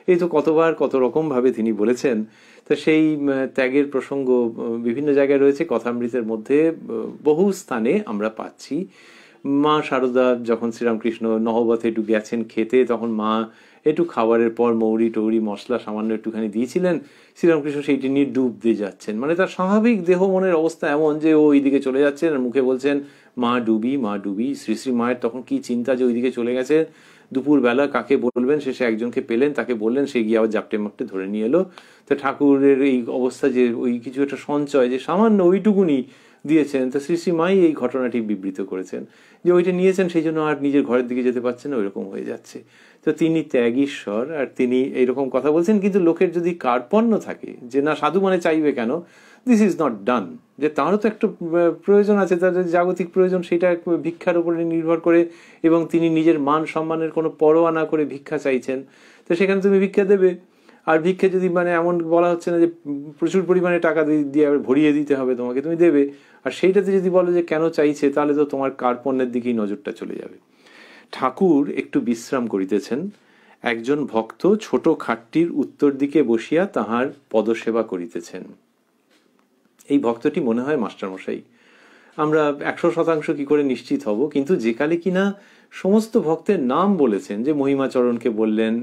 S1: এই তো কতবার কত রকম ভাবে তিনি বলেছেন। তো সেই ত্যাগের প্রসঙ্গ বিভিন্ন জায়গায় রয়েছে, কথামৃতের মধ্যে বহু স্থানে আমরা পাচ্ছি। মা শারদা যখন শ্রীরামকৃষ্ণ নহবতে একটু গেছেন খেতে, তখন মা একটু খাবারের পর মৌরি টৌরি মশলা সামান্য একটুখানি দিয়েছিলেন, শ্রীরামকৃষ্ণ সেইটি নিয়ে ডুব দিয়ে যাচ্ছেন। মানে তার স্বাভাবিক দেহ মনের অবস্থা এমন যে ও ওইদিকে চলে যাচ্ছেন, আর মুখে বলছেন মা ডুবি, মা ডুবি। শ্রী শ্রী মায়ের তখন কি চিন্তা যে ওইদিকে চলে গেছে, দুপুরবেলা কাকে বলবেন, শেষে একজনকে পেলেন, তাকে বললেন, সে গিয়ে আবার জাপটে মাপটে ধরে নিয়ে এলো। তো ঠাকুরের এই অবস্থা, যে ওই কিছু একটা সঞ্চয় যে সামান্য ওইটুকুনি দিয়েছেন, তা শ্রী শ্রী মাই এই ঘটনাটি বিবৃত করেছেন যে ওইটা নিয়েছেন, সেই জন্য আর নিজের ঘরের দিকে যেতে পারছেন না, ওইরকম হয়ে যাচ্ছে। তো তিনি ত্যাগীশ্বর, আর তিনি এইরকম কথা বলছেন। কিন্তু লোকের যদি কার্পণ্য থাকে যে না, সাধু মানে চাইবে কেন, দিস ইজ নট ডান, যে তারও তো একটা প্রয়োজন আছে, তার জাগতিক প্রয়োজন, সেটা ভিক্ষার উপরে নির্ভর করে, এবং তিনি নিজের মান সম্মানের কোনো পরোয়া না করে ভিক্ষা চাইছেন। তো সেখানে তুমি ভিক্ষা দেবে। আর ভিক্ষা যদি মানে এমন বলা হচ্ছে না যে প্রচুর পরিমাণে টাকা দিয়ে ভরিয়ে দিতে হবে তোমাকে, তুমি দেবে। আর সেইটাতে যদি বলো যে কেন চাইছে, তাহলে তো তোমার কার্পণ্যের দিকেই নজরটা চলে যাবে। ঠাকুর একটু বিশ্রাম করিতেছেন। একজন ভক্ত ছোট খাটটির উত্তর দিকে বসিয়া তাহার পদসেবা করিতেছেন। এই ভক্তটি মনে হয় মাস্টারমশাই। আমরা 100% কি করে নিশ্চিত হব, কিন্তু যে কালে কিনা সমস্ত ভক্তের নাম বলেছেন, যে মহিমাচরণকে বললেন,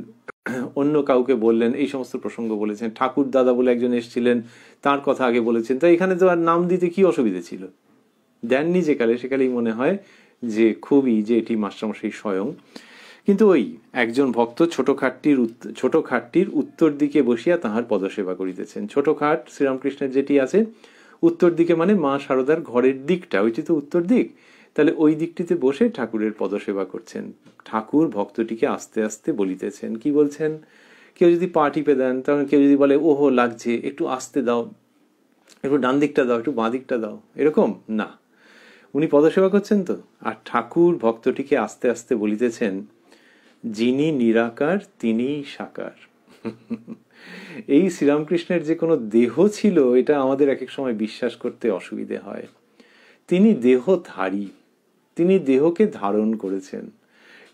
S1: অন্য কাউকে বললেন, এই সমস্ত প্রসঙ্গ বলেছেন, ঠাকুর দাদা বলে একজন এসেছিলেন, তার কথা আগে বলেছেন, তাই এখানে তো আর নাম দিতে কি অসুবিধা ছিল, দেননি যে কালে, সেকালেই মনে হয় যে খুবই যে এটি মাস্টারমশাই স্বয়ং। কিন্তু ওই একজন ভক্ত ছোট খাটটির উত্তর দিকে বসিয়া তাহার পদসেবা করিতেছেন। ছোট খাট শ্রীরামকৃষ্ণের যেটি আছে উত্তর দিকে, মানে মা শারদার ঘরের দিকটা, ওইটি তো উত্তর দিক, তাহলে ওই দিকটিতে বসে ঠাকুরের পদসেবা করছেন। ঠাকুর ভক্তটিকে আস্তে আস্তে বলিতেছেন। কি বলছেন? কেউ যদি পা টিপে দেন, তখন কেউ যদি বলে ওহো লাগছে, একটু আস্তে দাও, একটু ডান দিকটা দাও, একটু বাঁ দিকটা দাও, এরকম না, উনি পদসেবা করছেন তো। আর ঠাকুর ভক্তটিকে আস্তে আস্তে বলিতেছেন, যিনি নিরাকার তিনিই সাকার। এই শ্রীরামকৃষ্ণের যে কোনো দেহ ছিল, এটা আমাদের এক এক সময় বিশ্বাস করতে অসুবিধে হয়। তিনি দেহধারী, তিনি দেহকে ধারণ করেছেন,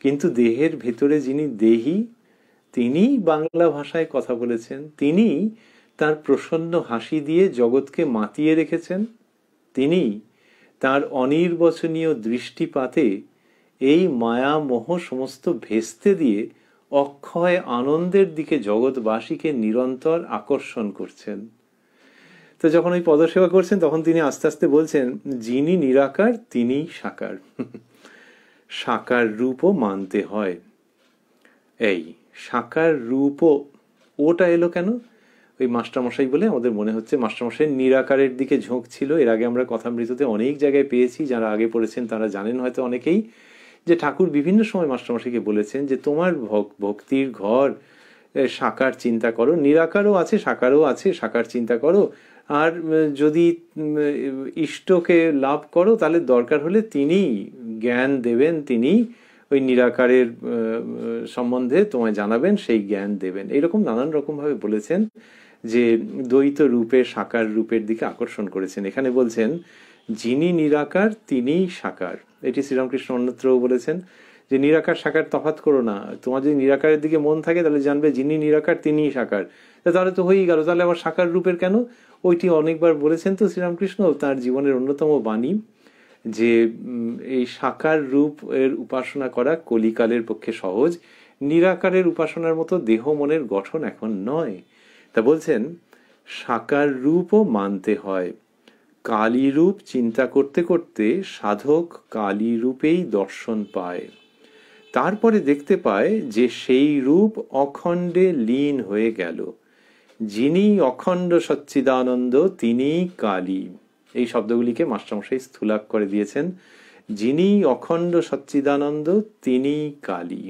S1: কিন্তু দেহের ভেতরে যিনি দেহী, তিনি বাংলা ভাষায় কথা বলেছেন, তিনি তার প্রসন্ন হাসি দিয়ে জগৎকে মাতিয়ে রেখেছেন, তিনি তার অনির্বচনীয় দৃষ্টিপাতে এই মায়া মোহ সমস্ত ভেস্তে দিয়ে অক্ষয় আনন্দের দিকে জগৎবাসীকে নিরন্তর আকর্ষণ করছেন। তো যখন ওই পদসেবা করছেন তখন তিনি আস্তে আস্তে বলছেন, যিনি নিরাকার তিনিই সাকার। সাকার রূপও মানতে হয়। এই সাকার রূপও, ওটা এলো কেন? ওই মাস্টারমশাই বলে আমাদের মনে হচ্ছে মাস্টারমশাই নিরাকারের দিকে ঝোঁক ছিল। এর আগে আমরা কথামৃততে অনেক জায়গায় পেয়েছি, যারা আগে পড়েছেন তারা জানেন হয়তো অনেকেই, যে ঠাকুর বিভিন্ন সময় মাস্টারমশাইকে বলেছেন যে তোমার ভক্তির ঘর সাকার চিন্তা করো, নিরাকারও আছে সাকারও আছে, সাকার চিন্তা করো। আর যদি ইষ্টকে লাভ করো তাহলে দরকার হলে তিনি জ্ঞান দেবেন, তিনি ওই নিরাকারের সম্বন্ধে তোমায় জানাবেন, সেই জ্ঞান দেবেন। এইরকম নানান রকমভাবে বলেছেন যে দ্বৈত রূপে সাকার রূপের দিকে আকর্ষণ করেছেন। এখানে বলছেন যিনি নিরাকার তিনিই সাকার। এটি শ্রীরামকৃষ্ণ অন্যত্রও বলেছেন যে নিরাকার সাকার তফাৎ করো না, তোমার যদি নিরাকারের দিকে মন থাকে তাহলে জানবে যিনি নিরাকার তিনিই সাকার। তাহলে তো হয়েই গেল, তাহলে আবার সাকার রূপের কেন? ওইটি অনেকবার বলেছেন তো শ্রীরামকৃষ্ণ তার জীবনের অন্যতম বাণী, যে এই সাকার রূপ এর উপাসনা করা কলিকালের পক্ষে সহজ, নিরাকারের উপাসনার মতো দেহ মনের গঠন এখন নয়। তা বলছেন সাকার রূপও মানতে হয়। কালী রূপ চিন্তা করতে করতে সাধক কালী রূপেই দর্শন পায়। তারপরে দেখতে পায় যে সেই রূপ অখণ্ডে লীন হয়ে গেল। যিনি অখণ্ড সচ্চিদানন্দ তিনিই কালী। এই শব্দগুলিকে মাস্টারমশাই স্থূলাক করে দিয়েছেন। যিনি অখণ্ড সচ্চিদানন্দ তিনিই কালী।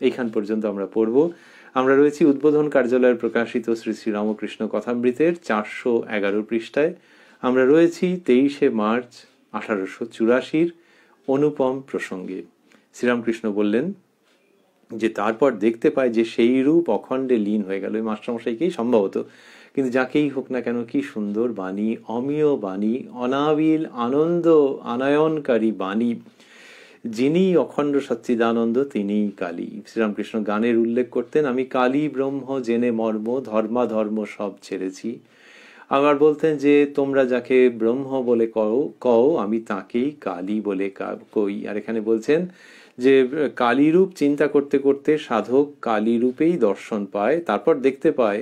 S1: এইখান পর্যন্ত আমরা পড়ব। আমরা রয়েছি উদ্বোধন কার্যালয়ের প্রকাশিত শ্রী শ্রী রামকৃষ্ণ কথামৃতের 411 পৃষ্ঠায়। আমরা রয়েছি 23 মার্চ 1884 অনুপম প্রসঙ্গে। শ্রীরামকৃষ্ণ বললেন যে তারপর দেখতে পায় যে সেই রূপ অখণ্ডে লীন হয়ে গেল। এই মাস্টারমশাইকেই সম্ভবত, কিন্তু যাকেই হোক না কেন, কি সুন্দর বাণী, অমীয় বাণী, অনাবিল আনন্দ আনয়নকারী বাণী। যিনি অখণ্ড সচ্চিদানন্দ তিনিই কালী। শ্রীরামকৃষ্ণ গানের উল্লেখ করতেন, আমি কালী ব্রহ্ম জেনে মর্ম ধর্মাধর্ম সব ছেড়েছি। আবার বলতেন যে তোমরা যাকে ব্রহ্ম বলে কও আমি তাকেই কালী বলে কই। আর এখানে বলছেন যে কালী রূপ চিন্তা করতে করতে সাধক কালী রূপেই দর্শন পায়। তারপর দেখতে পায়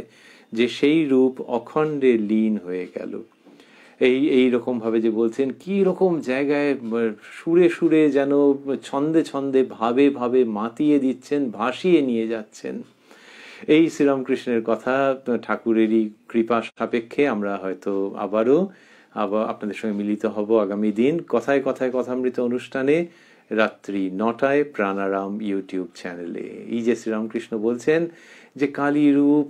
S1: যে সেই রূপ অখণ্ডে লীন হয়ে গেল। এই রকম ভাবে যে বলছেন, কি রকম জায়গায় সুরে সুরে যেন ছন্দে ছন্দে ভাবে ভাবে মাতিয়ে দিচ্ছেন, ভাসিয়ে নিয়ে যাচ্ছেন। এই শ্রীরামকৃষ্ণের কথা ঠাকুরেরই কৃপা সাপেক্ষে আমরা হয়তো আবার আপনাদের সঙ্গে মিলিত হব আগামী দিন কথায় কথায় কথামৃত অনুষ্ঠানে রাত্রি 9টায় প্রাণারাম ইউটিউব চ্যানেলে। এই যে শ্রীরামকৃষ্ণ বলছেন যে কালী রূপ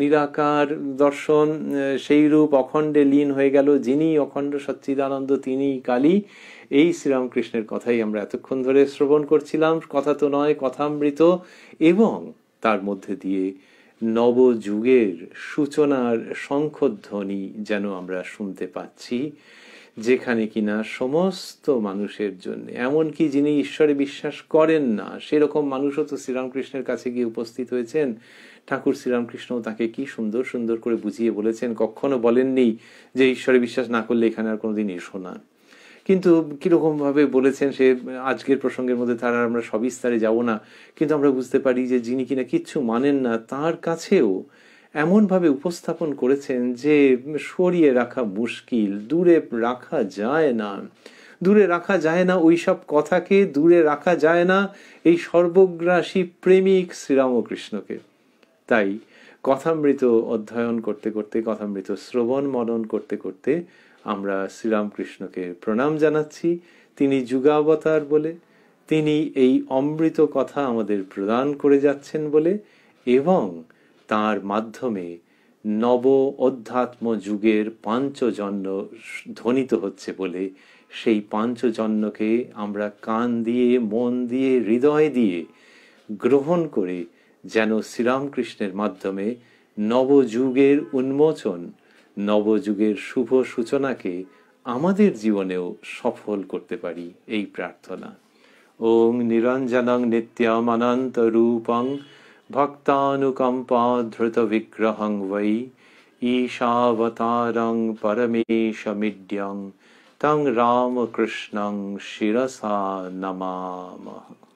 S1: নিরাকার দর্শন, সেই রূপ অখণ্ডে লীন হয়ে গেল, যিনি অখণ্ড সচ্চিদানন্দ তিনিই কালী। এই শ্রীরামকৃষ্ণের কথাই আমরা এতক্ষণ ধরে শ্রবণ করছিলাম, কথা তো নয় কথামৃত, এবং তার মধ্যে দিয়ে নবযুগের সূচনার শঙ্খধ্বনি যেন আমরা শুনতে পাচ্ছি, যেখানে কিনা সমস্ত মানুষের জন্য, এমনকি যিনি ঈশ্বরে বিশ্বাস করেন না সেরকম মানুষও তো শ্রীরামকৃষ্ণের কাছে গিয়ে উপস্থিত হয়েছেন। ঠাকুর শ্রীরামকৃষ্ণ তাকে কি সুন্দর সুন্দর করে বুঝিয়ে বলেছেন। কখনো বলেননি যে ঈশ্বরে বিশ্বাস না করলে এখানে আর কোনোদিন এসো না, কিন্তু কিরকম ভাবে বলেছেন সে আজকের প্রসঙ্গের মধ্যে তারা আমরা সবিস্তারে যাব না, কিন্তু আমরা বুঝতে পারি যে যিনি কিনা কিচ্ছু মানেন না তার কাছেও এমনভাবে উপস্থাপন করেছেন যে সরিয়ে রাখা মুশকিল, দূরে রাখা যায় না, দূরে রাখা যায় না, ওইসব কথাকে দূরে রাখা যায় না এই সর্বগ্রাসী প্রেমিক শ্রীরামকৃষ্ণকে। তাই কথামৃত অধ্যয়ন করতে করতে, কথামৃত শ্রবণ মনন করতে করতে আমরা শ্রীরামকৃষ্ণকে প্রণাম জানাচ্ছি। তিনি যুগাবতার বলে, তিনি এই অমৃত কথা আমাদের প্রদান করে যাচ্ছেন বলে, এবং তার মাধ্যমে নব অধ্যাত্ম যুগের পাঞ্চজন্য ধ্বনিত হচ্ছে বলে, সেই পাঞ্চজন্যকে আমরা কান দিয়ে, মন দিয়ে, হৃদয় দিয়ে গ্রহণ করে যেন শ্রীরামকৃষ্ণের মাধ্যমে নবযুগের উন্মোচন, নবযুগের শুভ সূচনাকে আমাদের জীবনেও সফল করতে পারি, এই প্রার্থনা। ওং নিরঞ্জনং নিত্যমনন্ত রূপং ভক্তানুকম্পাধৃত বিগ্রহং বৈ ঈশাবতারং পরমেশমিড্যং তং রামকৃষ্ণং শিরসা নমামঃ।